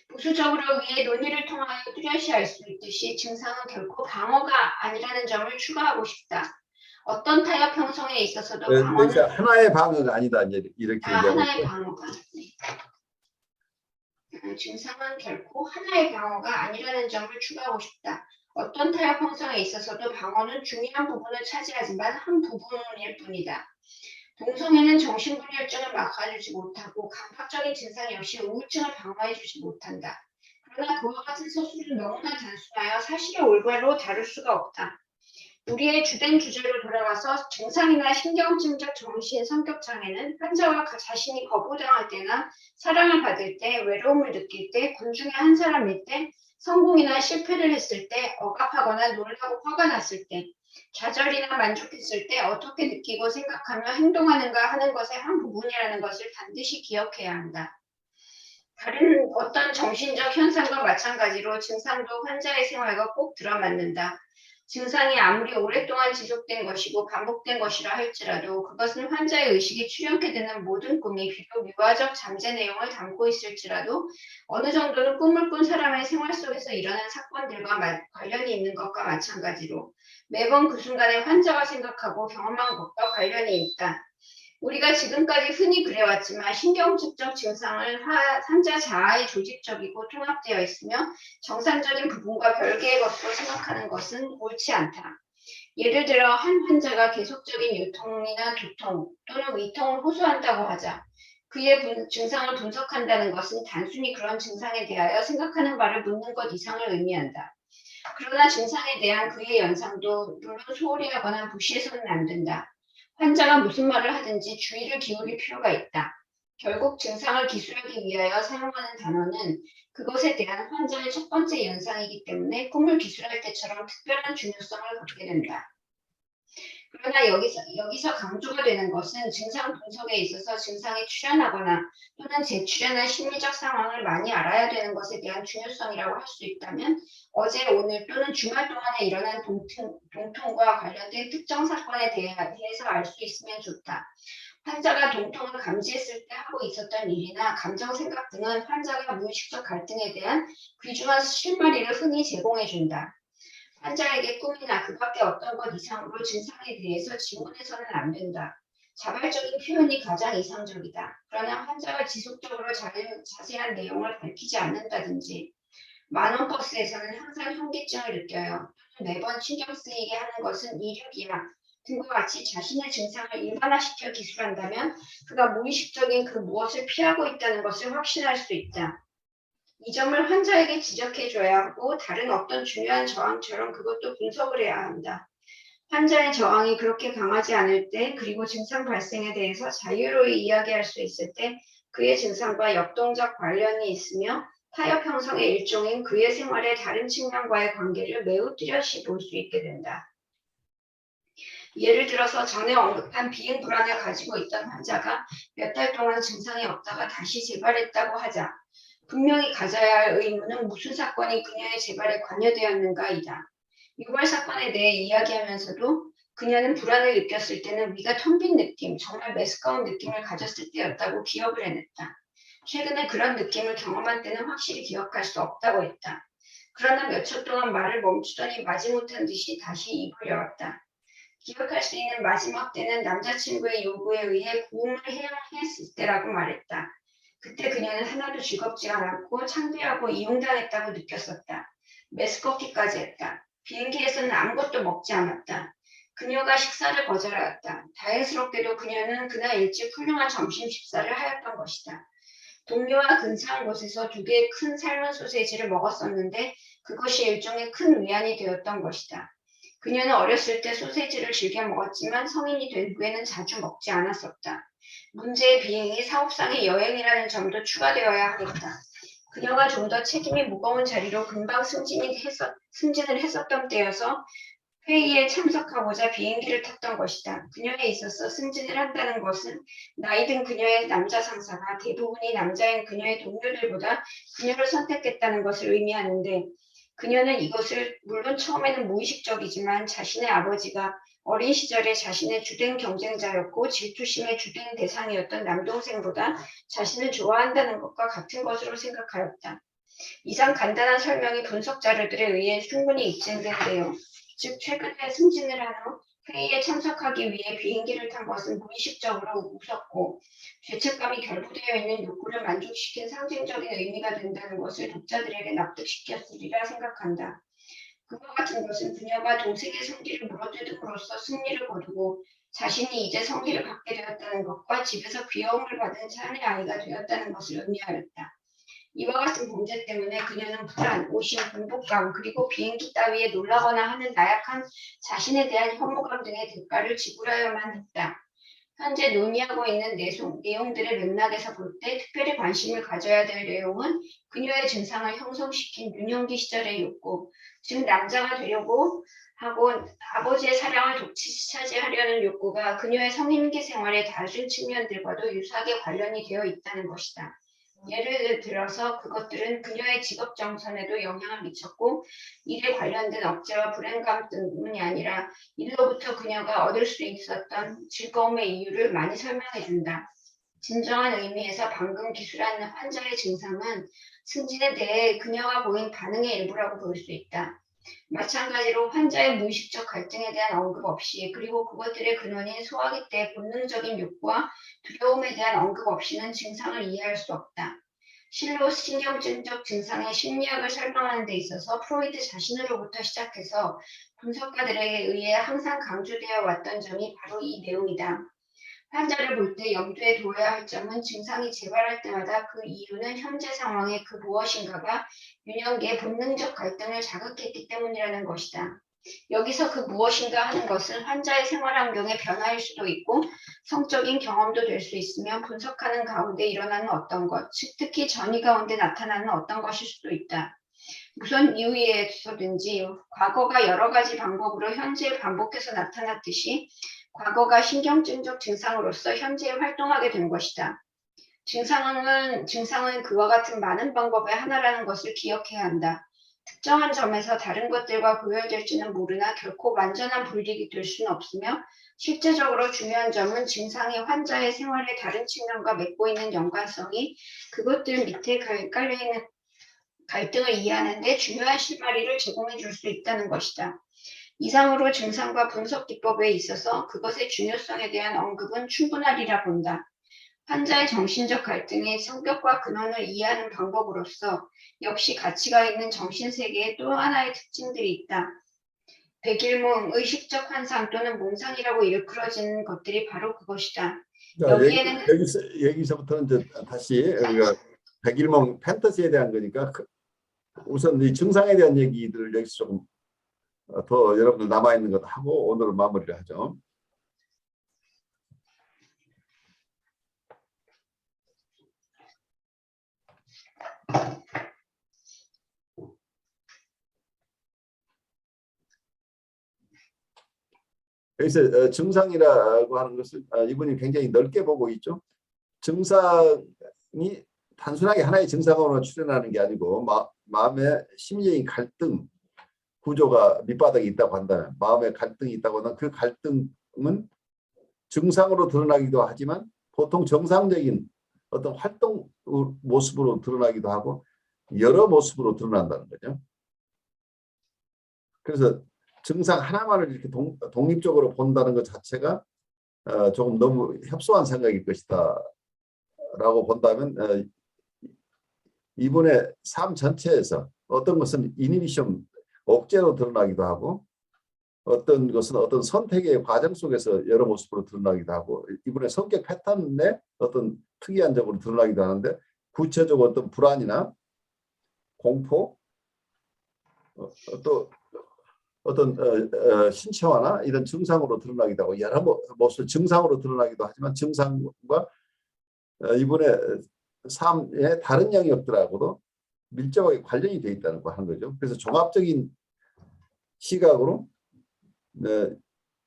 보수적으로 위의 논의를 통하여 뚜렷이 알 수 있듯이 증상은 결코 방어가 아니라는 점을 추가하고 싶다. 어떤 타협 형성에 있어서도 방어는 그래서 하나의 방어가 아니다 이제 이렇게 얘기하고 하나의 있죠. 방어가 증상은 결코 하나의 방어가 아니라는 점을 추가하고 싶다. 어떤 타협 형성에 있어서도 방어는 중요한 부분을 차지하지만 한 부분일 뿐이다. 동성애는 정신분열증을 막아주지 못하고 강박적인 증상 역시 우울증을 방어해주지 못한다. 그러나 그와 같은 서술은 너무나 단순하여 사실을 올바로 다룰 수가 없다. 우리의 주된 주제로 돌아가서 증상이나 신경증적 정신 성격 장애는 환자가 자신이 거부당할 때나 사랑을 받을 때, 외로움을 느낄 때, 군 중에 한 사람일 때, 성공이나 실패를 했을 때, 억압하거나 놀라고 화가 났을 때, 좌절이나 만족했을 때 어떻게 느끼고 생각하며 행동하는가 하는 것의 한 부분이라는 것을 반드시 기억해야 한다. 다른 어떤 정신적 현상과 마찬가지로 증상도 환자의 생활과 꼭 들어맞는다. 증상이 아무리 오랫동안 지속된 것이고 반복된 것이라 할지라도 그것은 환자의 의식에 출현케 되는 모든 꿈이 비록 유아적 잠재 내용을 담고 있을지라도 어느 정도는 꿈을 꾼 사람의 생활 속에서 일어난 사건들과 관련이 있는 것과 마찬가지로 매번 그 순간에 환자가 생각하고 경험한 것과 관련이 있다. 우리가 지금까지 흔히 그래왔지만 신경증적 증상은 환자 자아의 조직적이고 통합되어 있으며 정상적인 부분과 별개의 것으로 생각하는 것은 옳지 않다. 예를 들어 한 환자가 계속적인 유통이나 두통 또는 위통을 호소한다고 하자. 그의 증상을 분석한다는 것은 단순히 그런 증상에 대하여 생각하는 바를 묻는 것 이상을 의미한다. 그러나 증상에 대한 그의 연상도 물론 소홀히 하거나 무시해서는 안 된다. 환자가 무슨 말을 하든지 주의를 기울일 필요가 있다. 결국 증상을 기술하기 위하여 사용하는 단어는 그것에 대한 환자의 첫 번째 연상이기 때문에 꿈을 기술할 때처럼 특별한 중요성을 갖게 된다. 그러나 여기서 강조가 되는 것은 증상 분석에 있어서 증상이 출현하거나 또는 재출현한 심리적 상황을 많이 알아야 되는 것에 대한 중요성이라고 할 수 있다면 어제, 오늘 또는 주말 동안에 일어난 동통과 관련된 특정 사건에 대해서 알 수 있으면 좋다. 환자가 동통을 감지했을 때 하고 있었던 일이나 감정, 생각 등은 환자가 무의식적 갈등에 대한 귀중한 실마리를 흔히 제공해준다. 환자에게 꿈이나 그 밖에 어떤 것 이상으로 증상에 대해서 질문해서는 안 된다. 자발적인 표현이 가장 이상적이다. 그러나 환자가 지속적으로 자세한 내용을 밝히지 않는다든지 만원버스에서는 항상 현기증을 느껴요. 매번 신경 쓰이게 하는 것은 이륙이야. 등과 같이 자신의 증상을 일반화시켜 기술한다면 그가 무의식적인 그 무엇을 피하고 있다는 것을 확신할 수 있다. 이 점을 환자에게 지적해줘야 하고 다른 어떤 중요한 저항처럼 그것도 분석을 해야 한다. 환자의 저항이 그렇게 강하지 않을 때 그리고 증상 발생에 대해서 자유로이 이야기할 수 있을 때 그의 증상과 역동적 관련이 있으며 타협 형성의 일종인 그의 생활의 다른 측면과의 관계를 매우 뚜렷이 볼 수 있게 된다. 예를 들어서 전에 언급한 비행 불안을 가지고 있던 환자가 몇 달 동안 증상이 없다가 다시 재발했다고 하자. 분명히 가져야 할 의문은 무슨 사건이 그녀의 재발에 관여되었는가이다. 유발 사건에 대해 이야기하면서도 그녀는 불안을 느꼈을 때는 위가 텅 빈 느낌, 정말 메스꺼운 느낌을 가졌을 때였다고 기억을 해냈다. 최근에 그런 느낌을 경험한 때는 확실히 기억할 수 없다고 했다. 그러나 몇 초 동안 말을 멈추더니 마지못한 듯이 다시 입을 열었다. 기억할 수 있는 마지막 때는 남자친구의 요구에 의해 구음을 해야 했을 때라고 말했다. 그때 그녀는 하나도 즐겁지 않았고 창피하고 이용당했다고 느꼈었다. 메스커피까지 했다. 비행기에서는 아무것도 먹지 않았다. 그녀가 식사를 거절하였다. 다행스럽게도 그녀는 그날 일찍 훌륭한 점심 식사를 하였던 것이다. 동료와 근사한 곳에서 2개의 큰 삶은 소세지를 먹었었는데 그것이 일종의 큰 위안이 되었던 것이다. 그녀는 어렸을 때 소세지를 즐겨 먹었지만 성인이 된 후에는 자주 먹지 않았었다. 문제의 비행이 사업상의 여행이라는 점도 추가되어야 하겠다. 그녀가 좀 더 책임이 무거운 자리로 금방 승진을 했었던 때여서 회의에 참석하고자 비행기를 탔던 것이다. 그녀에 있어서 승진을 한다는 것은 나이 든 그녀의 남자 상사가 대부분이 남자인 그녀의 동료들보다 그녀를 선택했다는 것을 의미하는데 그녀는 이것을 물론 처음에는 무의식적이지만 자신의 아버지가 어린 시절에 자신의 주된 경쟁자였고 질투심의 주된 대상이었던 남동생보다 자신을 좋아한다는 것과 같은 것으로 생각하였다. 이상 간단한 설명이 분석 자료들에 의해 충분히 입증된대요. 즉 최근에 승진을 한 후 회의에 참석하기 위해 비행기를 탄 것은 무의식적으로 웃었고 죄책감이 결부되어 있는 욕구를 만족시킨 상징적인 의미가 된다는 것을 독자들에게 납득시켰으리라 생각한다. 그와 같은 것은 그녀가 동생의 성기를 물어뜯음으로써 승리를 거두고 자신이 이제 성기를 갖게 되었다는 것과 집에서 귀여움을 받은 사내 아이가 되었다는 것을 의미하였다. 이와 같은 범죄 때문에 그녀는 불안, 오심, 공복감, 그리고 비행기 따위에 놀라거나 하는 나약한 자신에 대한 혐오감 등의 대가를 지불하여야만 했다. 현재 논의하고 있는 내용들의 맥락에서 볼 때 특별히 관심을 가져야 될 내용은 그녀의 증상을 형성시킨 유년기 시절의 욕구, 즉 남자가 되려고 하고 아버지의 사랑을 독차지하려는 욕구가 그녀의 성인기 생활의 다른 측면들과도 유사하게 관련이 되어 있다는 것이다. 예를 들어서 그것들은 그녀의 직업 정선에도 영향을 미쳤고 이에 관련된 억제와 불안감 때문이 아니라 이로부터 그녀가 얻을 수 있었던 즐거움의 이유를 많이 설명해 준다. 진정한 의미에서 방금 기술한 환자의 증상은 승진에 대해 그녀가 보인 반응의 일부라고 볼 수 있다. 마찬가지로 환자의 무의식적 갈등에 대한 언급 없이 그리고 그것들의 근원인 소화기 때의 본능적인 욕구와 두려움에 대한 언급 없이는 증상을 이해할 수 없다. 실로 신경증적 증상의 심리학을 설명하는 데 있어서 프로이드 자신으로부터 시작해서 분석가들에 의해 항상 강조되어 왔던 점이 바로 이 내용이다. 환자를 볼 때 염두에 두어야 할 점은 증상이 재발할 때마다 그 이유는 현재 상황의 그 무엇인가가 유년기의 본능적 갈등을 자극했기 때문이라는 것이다. 여기서 그 무엇인가 하는 것은 환자의 생활 환경의 변화일 수도 있고 성적인 경험도 될 수 있으며 분석하는 가운데 일어나는 어떤 것, 즉 특히 전이 가운데 나타나는 어떤 것일 수도 있다. 무슨 이유에서든지 과거가 여러 가지 방법으로 현재에 반복해서 나타났듯이 과거가 신경증적 증상으로서 현재에 활동하게 된 것이다. 증상은 그와 같은 많은 방법의 하나라는 것을 기억해야 한다. 특정한 점에서 다른 것들과 구별될지는 모르나 결코 완전한 분리가 될 수는 없으며 실제적으로 중요한 점은 증상이 환자의 생활의 다른 측면과 맺고 있는 연관성이 그것들 밑에 깔려있는 갈등을 이해하는 데 중요한 실마리를 제공해 줄 수 있다는 것이다. 이상으로 증상과 분석 기법에 있어서 그것의 중요성에 대한 언급은 충분하리라 본다. 환자의 정신적 갈등의 성격과 근원을 이해하는 방법으로서 역시 가치가 있는 정신세계에 또 하나의 특징들이 있다. 백일몽, 의식적 환상 또는 몽상이라고 일컬어지는 것들이 바로 그것이다. 자, 여기에는 여기서부터는 이제 다시 우리가 백일몽 판타지에 대한 거니까 우선 이 증상에 대한 얘기들을 여기서 조금 더 여러분들 남아있는 것 하고 오늘은 마무리를 하죠. 여기서 증상이라고 하는 것을 이분이 굉장히 넓게 보고 있죠. 증상이 단순하게 하나의 증상으로 출현하는 게 아니고 마음의 심리적인 갈등 구조가 밑바닥에 있다고 한다면 마음의 갈등이 있다고 하면 그 갈등은 증상으로 드러나기도 하지만 보통 정상적인 어떤 활동 모습으로 드러나기도 하고 여러 모습으로 드러난다는 거죠. 그래서 증상 하나만을 이렇게 독립적으로 본다는 것 자체가 조금 너무 협소한 생각일 것이다 라고 본다면 이분의 삶 전체에서 어떤 것은 이니비션 억제로 드러나기도 하고 어떤 것은 어떤 선택의 과정 속에서 여러 모습으로 드러나기도 하고 이분의 성격 패턴에 어떤 특이한 점으로 드러나기도 하는데 구체적으로 어떤 불안이나 공포 또 어떤 신체화나 이런 증상으로 드러나기도 하고 여러 모습 증상으로 드러나기도 하지만 증상과 이분의 삶의 다른 영역들하고도 밀접하게 관련이 되어 있다는 거 하는 거죠. 그래서 종합적인 시각으로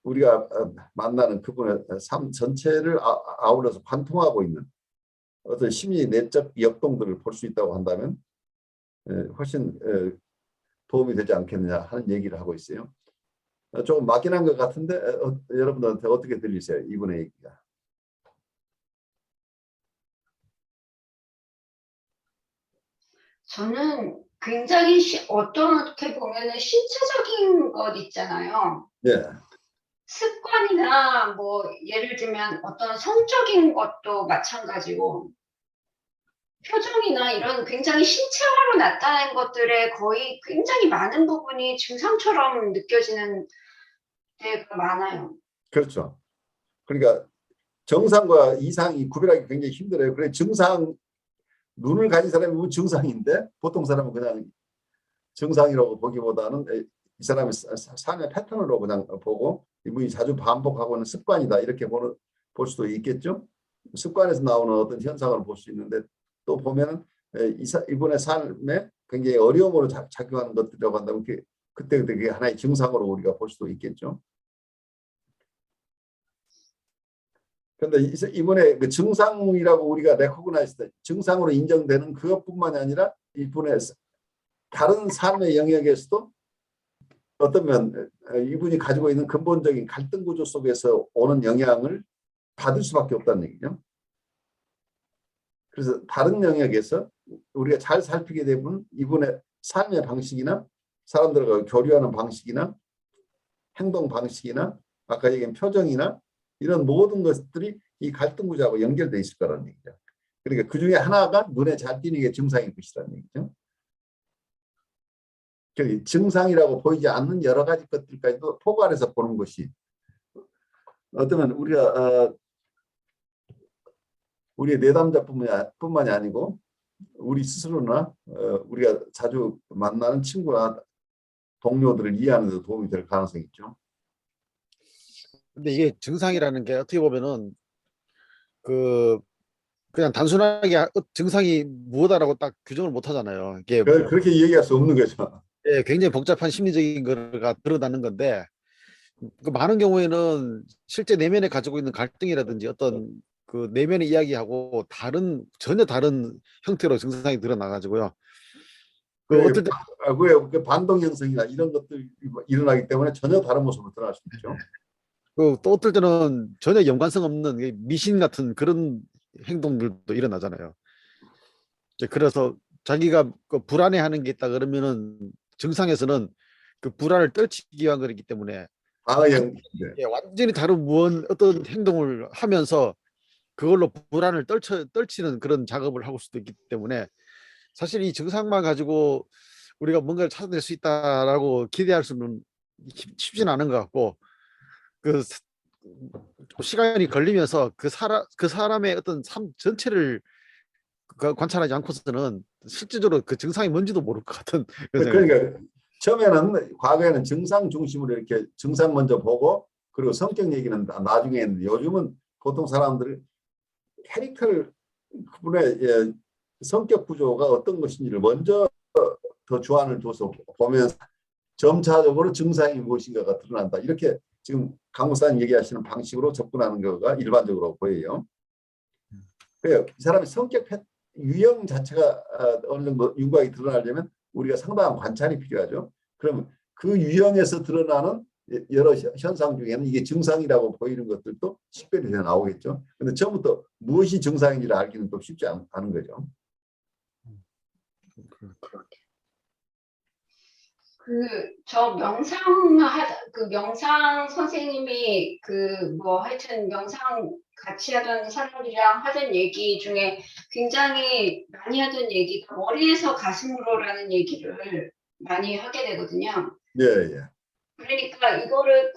우리가 만나는 그분의 삶 전체를 아울러서 관통하고 있는 어떤 심리 내적 역동들을 볼 수 있다고 한다면 훨씬 도움이 되지 않겠느냐 하는 얘기를 하고 있어요. 조금 막연한 것 같은데 여러분들한테 어떻게 들리세요? 이분의 얘기가. 저는 굉장히 어떻게 보면은 신체적인 것 있잖아요. 네, 습관이나 뭐 예를 들면 어떤 성적인 것도 마찬가지고 표정이나 이런 굉장히 신체화로 나타나는 것들의 거의 굉장히 많은 부분이 증상처럼 느껴지는 때가 많아요. 그렇죠. 그러니까 정상과 이상이 구별하기 굉장히 힘들어요. 그래 증상 눈을 가진 사람이 보면 증상인데 보통 사람은 그냥 증상이라고 보기보다는 이 사람의 삶의 패턴으로 그냥 보고 이분이 자주 반복하고 있는 습관이다 이렇게 볼 수도 있겠죠. 습관에서 나오는 어떤 현상을 볼 수 있는데 또 보면은 이분의 삶에 굉장히 어려움으로 작용하는 것들이라고 한다면 그때 그게 하나의 증상으로 우리가 볼 수도 있겠죠. 그런데 이분의 그 증상이라고 우리가 레코그나이즈 때 증상으로 인정되는 그것뿐만이 아니라 이분의 다른 삶의 영역에서도 어쩌면 이분이 가지고 있는 근본적인 갈등 구조 속에서 오는 영향을 받을 수밖에 없다는 얘기죠. 그래서 다른 영역에서 우리가 잘 살피게 되면 이분의 삶의 방식이나 사람들과 교류하는 방식이나 행동 방식이나 아까 얘기한 표정이나 이런 모든 것들이 이 갈등 구조하고 연결되어 있을 거라는 얘기죠. 그러니까 그중에 하나가 눈에 잘 띄는 게 증상일 것이라는 얘기죠. 증상이라고 보이지 않는 여러 가지 것들까지도 포괄해서 보는 것이 어쩌면 우리의 내담자뿐만이 아니고 우리 스스로나 우리가 자주 만나는 친구나 동료들을 이해하는 데 도움이 될 가능성이 있죠. 근데 이게 증상이라는 게 어떻게 보면은 그냥 단순하게 증상이 무엇이라고 딱 규정을 못 하잖아요. 이게 그렇게 얘기할 수 없는 거죠. 예, 굉장히 복잡한 심리적인 거가 드러나는 건데 그 많은 경우에는 실제 내면에 가지고 있는 갈등이라든지 어떤 그 내면의 이야기하고 전혀 다른 형태로 증상이 드러나가지고요. 어떨 때 그 반동 형성이나 이런 것들이 일어나기 때문에 전혀 다른 모습으로 드러날 수 있죠. 또 어떨 때는 전혀 연관성 없는 미신 같은 그런 행동들도 일어나잖아요. 그래서 자기가 그 불안해하는 게 있다 그러면은 증상에서는 그 불안을 떨치기 위한 거기 때문에 방어형. 완전히 다른 어떤 행동을 하면서 그걸로 불안을 떨치는 그런 작업을 하고 수도 있기 때문에 사실 이 증상만 가지고 우리가 뭔가를 찾아낼 수 있다라고 기대할 수는 쉽지는 않은 것 같고 그 시간이 걸리면서 그 사람의 어떤 삶 전체를 관찰하지 않고서는 실질적으로 그 증상이 뭔지도 모를 것 같은 그런 생각이 그러니까 처음에는 과거에는 증상 중심으로 이렇게 증상 먼저 보고 그리고 성격 얘기는 나중에 했는데 요즘은 보통 사람들이 캐릭터를 그분의 성격 구조가 어떤 것인지를 먼저 더 주안을 둬서 보면서 점차적으로 증상이 무엇인가가 드러난다. 이렇게 지금 강 목사님 얘기하시는 방식으로 접근하는 거가 일반적으로 보여요. 그래요. 이 사람의 성격 유형 자체가 어느 정도 윤곽이 드러나려면 우리가 상당한 관찰이 필요하죠. 그러면 그 유형에서 드러나는 여러 현상 중에는 이게 증상이라고 보이는 것들도 식별이 되어 나오겠죠. 그런데 처음부터 무엇이 증상인지를 알기는 또 쉽지 않은 거죠. 명상 선생님이 하여튼 명상 같이 하던 사람들이랑 하던 얘기 중에 굉장히 많이 하던 얘기가 머리에서 가슴으로라는 얘기를 많이 하게 되거든요. 예, 예. 그러니까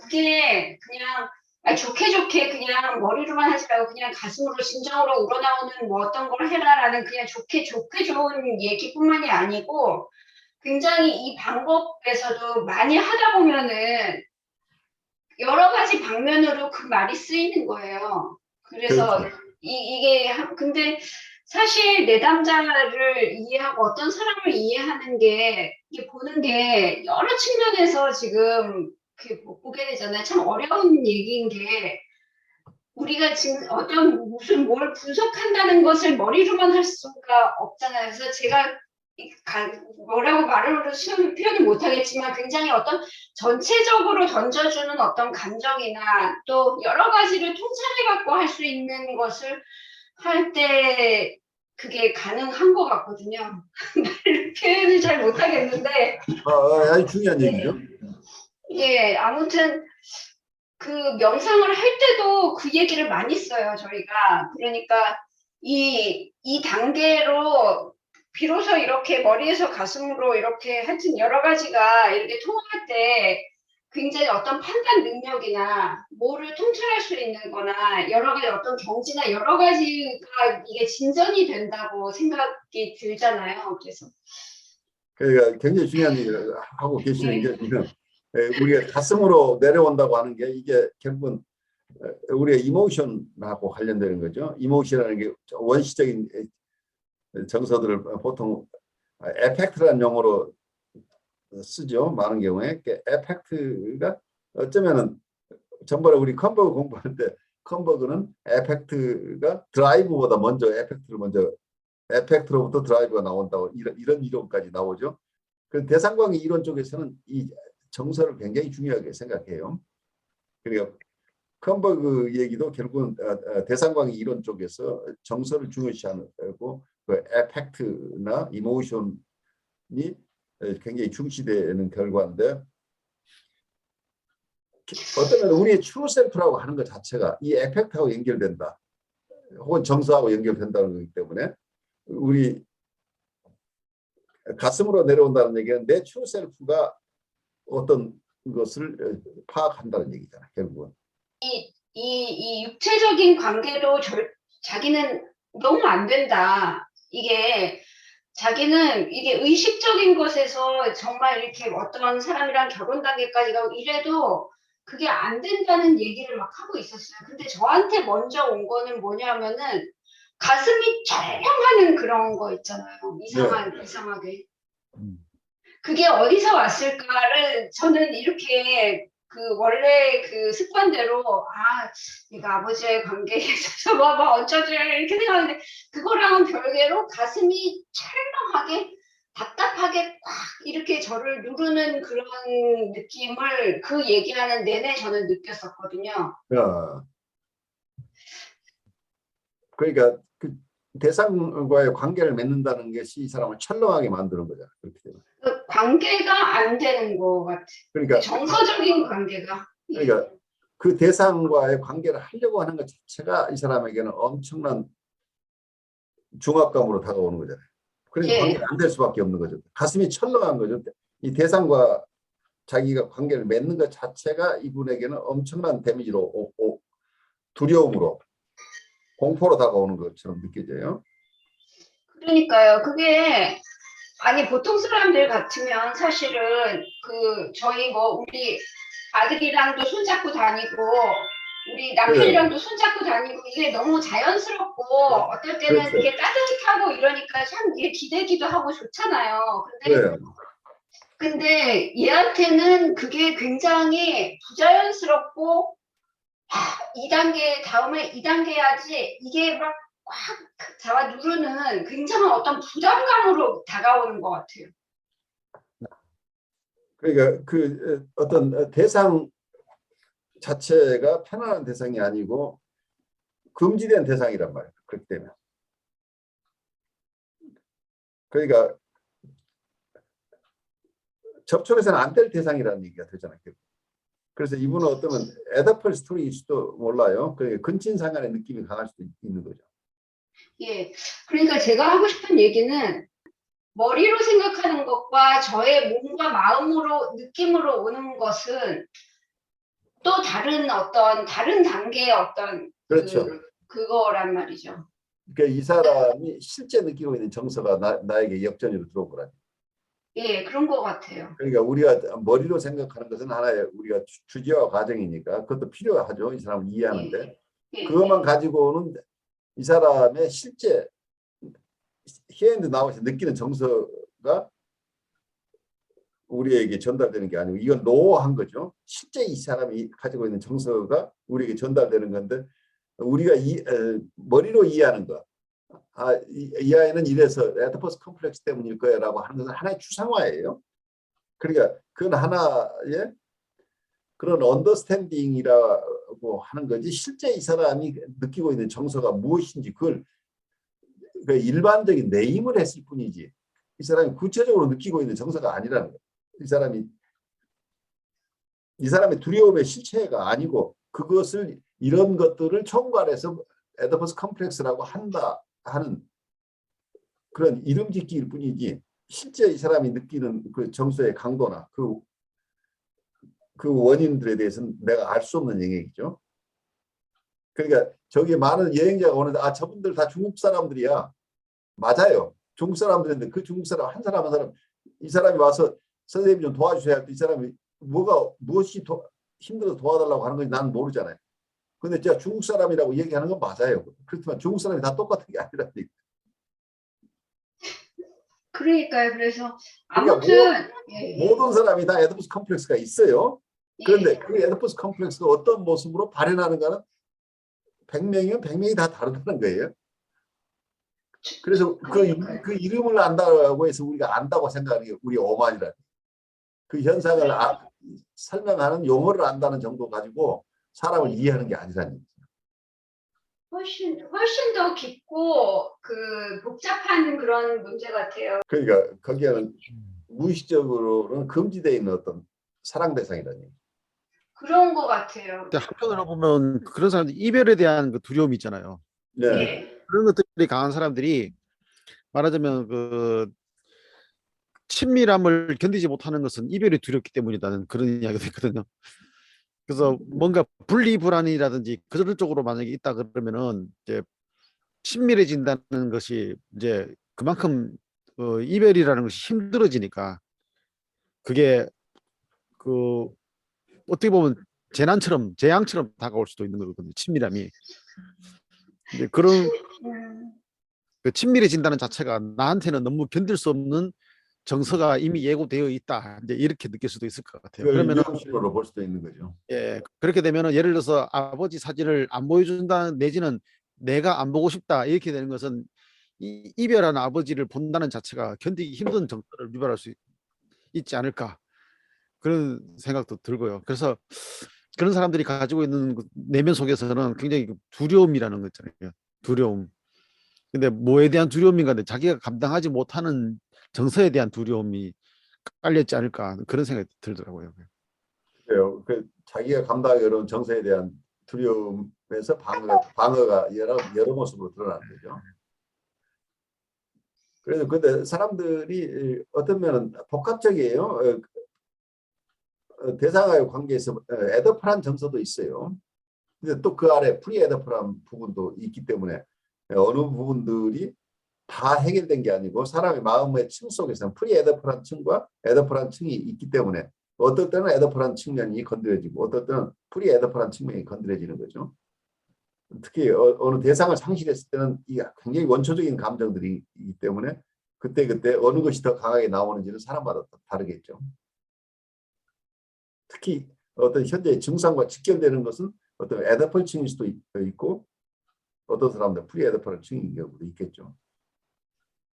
그게 그냥 좋게 그냥 머리로만 하지 말고 그냥 가슴으로 심장으로 우러나오는 뭐 어떤 걸 해라라는 그냥 좋게 좋은 얘기뿐만이 아니고 굉장히 이 방법에서도 많이 하다 보면은 여러 가지 방면으로 그 말이 쓰이는 거예요. 그래서 그렇죠. 근데 사실 내담자를 이해하고 어떤 사람을 이해하는 게, 보는 게 여러 측면에서 지금 이렇게 보게 되잖아요. 참 어려운 얘기인 게 우리가 지금 어떤 무슨 뭘 분석한다는 것을 머리로만 할 수가 없잖아요. 그래서 제가 뭐라고 말을 표현을 못하겠지만 굉장히 어떤 전체적으로 던져주는 어떤 감정이나 또 여러 가지를 통찰해 갖고 할 수 있는 것을 할 때 그게 가능한 것 같거든요. 표현을 잘 못하겠는데 아주 중요한 얘기죠. 예, 아무튼 그 명상을 할 때도 그 얘기를 많이 써요, 저희가. 그러니까 이 단계로 비로소 이렇게 머리에서 가슴으로 이렇게 하여튼 여러 가지가 이렇게 통할 때 굉장히 어떤 판단 능력이나 뭐를 통찰할 수 있는 거나 여러 가지 어떤 경지나 여러 가지가 이게 진전이 된다고 생각이 들잖아요. 그래서 그러니까 굉장히 중요한 얘기를 하고 계시는 게 네. 지금 우리가 가슴으로 내려온다고 하는 게 이게 결국은 우리의 이모션하고 관련되는 거죠. 이모션이라는 게 원시적인 정서들을 보통 에펙트라는 용어로 쓰죠. 많은 경우에 에펙트가 어쩌면은 전번에 우리 컨버그 공부할 때 컨버그는 에펙트가 드라이브보다 먼저 에펙트로부터 드라이브가 나온다고 이런 이론까지 나오죠. 그 대상광의 이론 쪽에서는 이 정서를 굉장히 중요하게 생각해요. 그리고 컨버그 얘기도 결국은 대상광의 이론 쪽에서 정서를 중요시하고 그 에펙트나 이모션이 굉장히 중시되는 결과인데 어쩌면 우리의 트루 셀프라고 하는 것 자체가 이 에펙트하고 연결된다. 혹은 정서하고 연결된다는 거기 때문에 우리 가슴으로 내려온다는 얘기는 내 트루 셀프가 어떤 것을 파악한다는 얘기잖아, 결국은. 이 육체적인 관계도 자기는 너무 안 된다. 이게 자기는 이게 의식적인 것에서 정말 이렇게 어떤 사람이랑 결혼 단계까지 가고 이래도 그게 안 된다는 얘기를 막 하고 있었어요. 근데 저한테 먼저 온 거는 뭐냐면은 가슴이 촬영하는 그런 거 있잖아요. 이상하게. 그게 어디서 왔을까를 저는 이렇게 그 원래 그 습관대로 내가 아버지의 관계에 있어서 뭐 어쩌지 이렇게 생각하는데 그거랑은 별개로 가슴이 찰렁하게 답답하게 꽉 이렇게 저를 누르는 그런 느낌을 그 얘기하는 내내 저는 느꼈었거든요. 그러니까 그 대상과의 관계를 맺는다는 것이 이 사람을 철렁하게 만드는 거잖아. 그렇게 되면. 그 관계가 안 되는 것 같아요. 그러니까 정서적인 관계가. 그러니까 그 대상과의 관계를 하려고 하는 것 자체가 이 사람에게는 엄청난 중압감으로 다가오는 거잖아요. 그러니까 관계가 안 될 수밖에 없는 거죠. 가슴이 철렁한 거죠. 이 대상과 자기가 관계를 맺는 것 자체가 이분에게는 엄청난 데미지로 두려움으로 공포로 다가오는 것처럼 느껴져요. 그러니까요. 그게 아니 보통 사람들 같으면 사실은 그 저희 뭐 우리 아들이랑도 손잡고 다니고 우리 남편이랑도 손잡고 다니고 이게 너무 자연스럽고 어떨 때는 그렇죠. 이게 따뜻하고 이러니까 참 이게 기대기도 하고 좋잖아요. 그래요. 근데 얘한테는 그게 굉장히 부자연스럽고 2단계 다음에 2단계 해야지 이게 막 꽉 잡아 누르는 굉장한 어떤 부담감으로 다가오는 것 같아요. 그러니까 그 어떤 대상 자체가 편안한 대상이 아니고 금지된 대상이란 말이에요. 그렇기 때문에. 그러니까 접촉해서는 안 될 대상이라는 얘기가 되잖아요. 그래서 이분은 어쩌면 에더펄 스토리일지도 몰라요. 그러니까 근친상간의 느낌이 강할 수도 있는 거죠. 예, 그러니까 제가 하고 싶은 얘기는 머리로 생각하는 것과 저의 몸과 마음으로 느낌으로 오는 것은 또 다른 단계의 어떤 그렇죠. 그거란 말이죠. 그러니까 이 사람이 실제 느끼고 있는 정서가 나에게 역전으로 들어온 거라니. 예, 그런 것 같아요. 그러니까 우리가 머리로 생각하는 것은 하나의 우리가 주제와 과정이니까 그것도 필요하죠. 이 사람을 이해하는데 그것만 가지고는 이 사람의 실제 히어앤드 나와서 느끼는 정서가 우리에게 전달되는 게 아니고 이건 노한 거죠. 실제 이 사람이 가지고 있는 정서가 우리에게 전달되는 건데 우리가 머리로 이해하는 것. 이 아이는 이래서 에디퍼스 컴플렉스 때문일 거야라고 하는 것은 하나의 추상화예요. 그러니까 그건 하나의 그런 언더스탠딩이라고 하는 거지 실제 이 사람이 느끼고 있는 정서가 무엇인지 그걸 일반적인 네임을 했을 뿐이지 이 사람이 구체적으로 느끼고 있는 정서가 아니라는 거예요. 이 사람의 두려움의 실체가 아니고 그것을 이런 것들을 총괄해서 에디퍼스 컴플렉스라고 한다 하는 그런 이름 짓기일 뿐이지 실제 이 사람이 느끼는 그 정서의 강도나 그 원인들에 대해서는 내가 알 수 없는 영역이죠. 그러니까 저기 많은 여행자가 오는데 저분들 다 중국 사람들이야. 맞아요. 중국 사람들인데 그 중국 사람 한 사람 한 사람 이 사람이 와서 선생님 좀 도와주셔야 할 때 이 사람이 무엇이 힘들어서 도와달라고 하는 건지 나는 모르잖아요. 근데 제가 중국 사람이라고 얘기하는 건 맞아요. 그렇지만 중국 사람이 다 똑같은 게 아니라니까. 그러니까요. 그래서 그러니까 아무튼 모든 사람이 다 에디퍼스 컴플렉스가 있어요. 그런데 예. 그 에디퍼스 컴플렉스가 어떤 모습으로 발현하는가는 100명이면 100명이 다 다르다는 거예요. 그래서 그 이름을 안다고 해서 우리가 안다고 생각하는 게 우리 오만이라. 그 현상을 설명하는 용어를 안다는 정도 가지고 사람을 이해하는 게 아니라는 거죠. 훨씬 더 깊고 그 복잡한 그런 문제 같아요. 그러니까 거기에는 무의식적으로는 금지되어 있는 어떤 사랑 대상이라는 얘기죠. 그런 것 같아요. 근데 한편으로 보면 그런 사람들 이별에 대한 그 두려움이 있잖아요. 네. 예. 그런 것들이 강한 사람들이 말하자면 그 친밀함을 견디지 못하는 것은 이별이 두렵기 때문이라는 그런 이야기가 있거든요. 그래서 뭔가 분리불안이라든지 그런 쪽으로 만약에 있다 그러면은 이제 친밀해진다는 것이 이제 그만큼 이별이라는 것이 힘들어지니까 그게 그 어떻게 보면 재앙처럼 다가올 수도 있는 거거든요. 친밀함이. 이제 그런 그 친밀해진다는 자체가 나한테는 너무 견딜 수 없는 정서가 이미 예고되어 있다. 이제 이렇게 느낄 수도 있을 것 같아요. 그걸 그러면은 위험 신호로 볼 수도 있는 거죠. 예, 그렇게 되면은 예를 들어서 아버지 사진을 안 보여준다 내지는 내가 안 보고 싶다 이렇게 되는 것은 이별한 아버지를 본다는 자체가 견디기 힘든 정서를 유발할 수 있지 않을까 그런 생각도 들고요. 그래서 그런 사람들이 가지고 있는 그 내면 속에서는 굉장히 두려움이라는 거 있잖아요. 두려움. 근데 뭐에 대한 두려움인가? 근데 자기가 감당하지 못하는 정서에 대한 두려움이 깔렸지 않을까 그런 생각이 들더라고요. 그래요. 자기가 감당하기 어려운 정서에 대한 두려움에서 방어가 여러 모습으로 드러나는 거죠. 그래서 근데 사람들이 어떤 면은 복합적이에요. 대상과의 관계에서 에더프란 정서도 있어요. 근데 또 그 아래 프리에더프란 부분도 있기 때문에 어느 부분들이 다 해결된 게 아니고 사람의 마음의 층 속에서는 프리에더프란 층과 에더프란 층이 있기 때문에 어떨 때는 에더프란 측면이 건드려지고 어떨 때는 프리에더프란 측면이 건드려지는 거죠. 특히 어느 대상을 상실했을 때는 이 굉장히 원초적인 감정들이기 때문에 그때 어느 것이 더 강하게 나오는지는 사람마다 다르겠죠. 특히 어떤 현재의 증상과 직결되는 것은 어떤 에더펄층일 수도 있고 어떤 사람들은 프리에더펄 층인 경우도 있겠죠.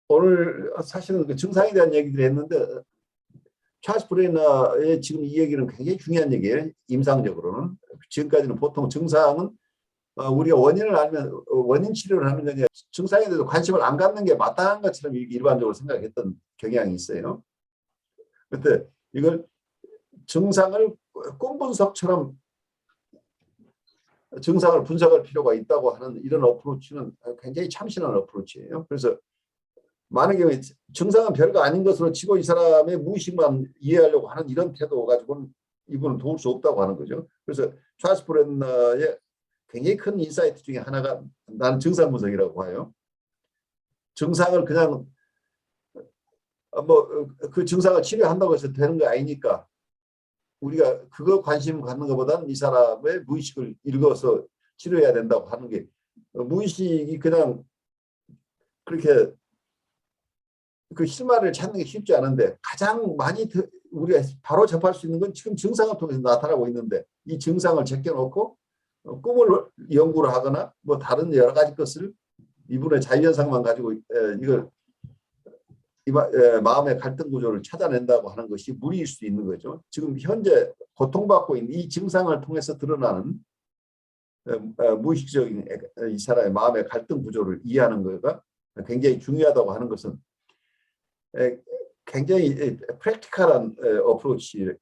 오늘 사실은 그 증상에 대한 얘기를 했는데 찰스 브레너의 지금 이 얘기는 굉장히 중요한 얘기예요. 임상적으로는. 지금까지는 보통 증상은 우리가 원인을 알면 원인 치료를 하는 거냐 증상에 대해서 관심을 안 갖는 게 마땅한 것처럼 일반적으로 생각했던 경향이 있어요. 그런데 이걸 증상을 꿈 분석처럼 증상을 분석할 필요가 있다고 하는 이런 어프로치는 굉장히 참신한 어프로치예요. 그래서 많은 경우에 증상은 별거 아닌 것으로 치고 이 사람의 무의식만 이해하려고 하는 이런 태도 가지고는 이분은 도울 수 없다고 하는 거죠. 그래서 찰스 브레너의 굉장히 큰 인사이트 중에 하나가 나는 증상 분석이라고 봐요. 증상을 그냥 그 증상을 치료한다고 해서 되는 거 아니니까 우리가 그거 관심 갖는 것보다는 이 사람의 무의식을 읽어서 치료해야 된다고 하는 게 무의식이 그냥 그렇게 그 실마리를 찾는 게 쉽지 않은데 가장 많이 우리가 바로 접할 수 있는 건 지금 증상을 통해서 나타나고 있는데 이 증상을 제껴놓고 꿈을 연구를 하거나 뭐 다른 여러 가지 것을 이분의 자유현상만 가지고 이걸 마음의 갈등 구조를 찾아낸다고 하는 것이 무리일 수 있는 거죠. 지금 현재 고통받고 있는 이 증상을 통해서 드러나는 무의식적인 이 사람의 마음의 갈등 구조를 이해하는 거가 굉장히 중요하다고 하는 것은 굉장히 프랙티컬한 어프로치인데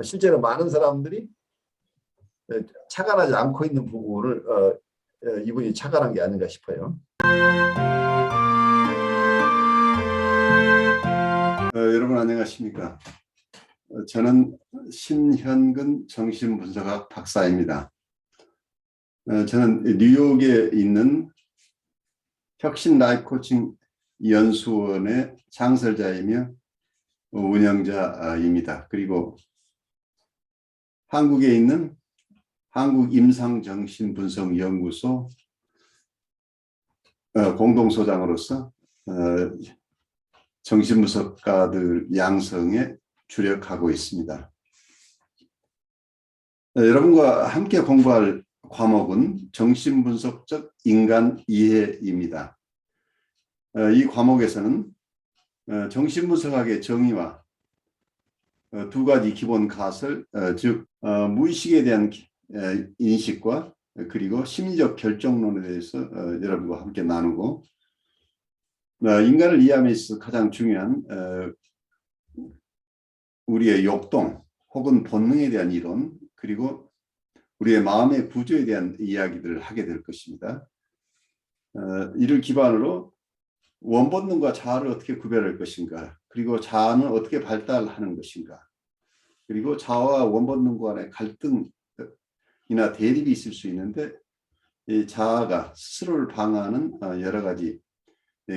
실제로 많은 사람들이 착안하지 않고 있는 부분을 이분이 착안한 게 아닌가 싶어요. 여러분 안녕하십니까? 저는 신현근 정신분석학 박사입니다. 저는 뉴욕에 있는 혁신 라이프 코칭 연수원의 창설자이며 운영자입니다. 그리고 한국에 있는 한국임상정신분석연구소 공동소장으로서 정신분석가들 양성에 주력하고 있습니다. 여러분과 함께 공부할 과목은 정신분석적 인간 이해입니다. 이 과목에서는 정신분석학의 정의와 두 가지 기본 가설, 즉 무의식에 대한 인식과 그리고 심리적 결정론에 대해서 여러분과 함께 나누고 인간을 이해함에 있어서 가장 중요한 우리의 욕동 혹은 본능에 대한 이론 그리고 우리의 마음의 구조에 대한 이야기들을 하게 될 것입니다. 이를 기반으로 원본능과 자아를 어떻게 구별할 것인가 그리고 자아는 어떻게 발달하는 것인가 그리고 자아와 원본능 간의 갈등이나 대립이 있을 수 있는데 이 자아가 스스로를 방어하는 여러 가지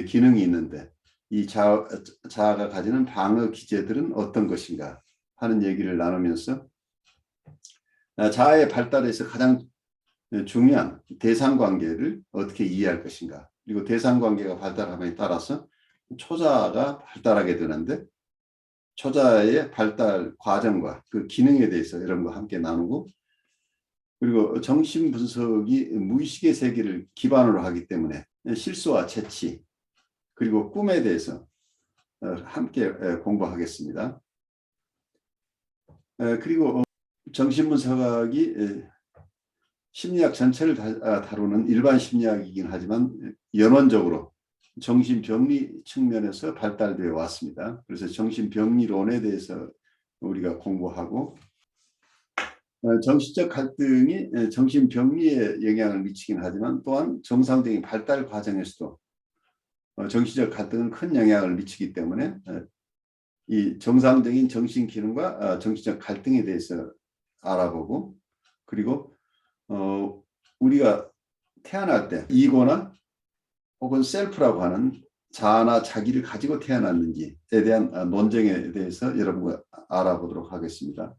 기능이 있는데 이 자아가 가지는 방어 기제들은 어떤 것인가 하는 얘기를 나누면서 자아의 발달에서 가장 중요한 대상관계를 어떻게 이해할 것인가 그리고 대상관계가 발달함에 따라서 초자아가 발달하게 되는데 초자아의 발달 과정과 그 기능에 대해서 여러분과 함께 나누고 그리고 정신분석이 무의식의 세계를 기반으로 하기 때문에 실수와 재치 그리고 꿈에 대해서 함께 공부하겠습니다. 그리고 정신분석학이 심리학 전체를 다루는 일반 심리학이긴 하지만 연원적으로 정신병리 측면에서 발달되어 왔습니다. 그래서 정신병리론에 대해서 우리가 공부하고 정신적 갈등이 정신병리에 영향을 미치긴 하지만 또한 정상적인 발달 과정에서도 정신적 갈등은 큰 영향을 미치기 때문에 이 정상적인 정신 기능과 정신적 갈등에 대해서 알아보고 그리고 우리가 태어날 때 이고나 혹은 셀프라고 하는 자아나 자기를 가지고 태어났는지에 대한 논쟁에 대해서 여러분과 알아보도록 하겠습니다.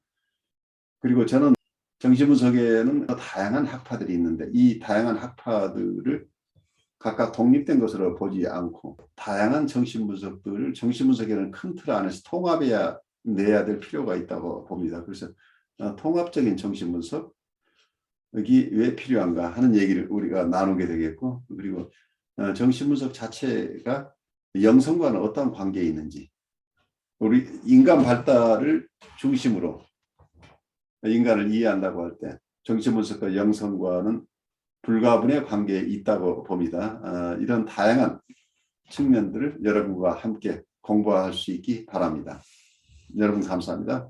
그리고 저는 정신분석에는 다양한 학파들이 있는데 이 다양한 학파들을 각각 독립된 것으로 보지 않고 다양한 정신분석들을 정신분석이라는 큰 틀 안에서 통합해야 내야 될 필요가 있다고 봅니다. 그래서 통합적인 정신분석이 왜 필요한가 하는 얘기를 우리가 나누게 되겠고 그리고 정신분석 자체가 영성과는 어떤 관계에 있는지 우리 인간 발달을 중심으로 인간을 이해한다고 할 때 정신분석과 영성과는 불가분의 관계에 있다고 봅니다. 이런 다양한 측면들을 여러분과 함께 공부할 수 있기 바랍니다. 여러분 감사합니다.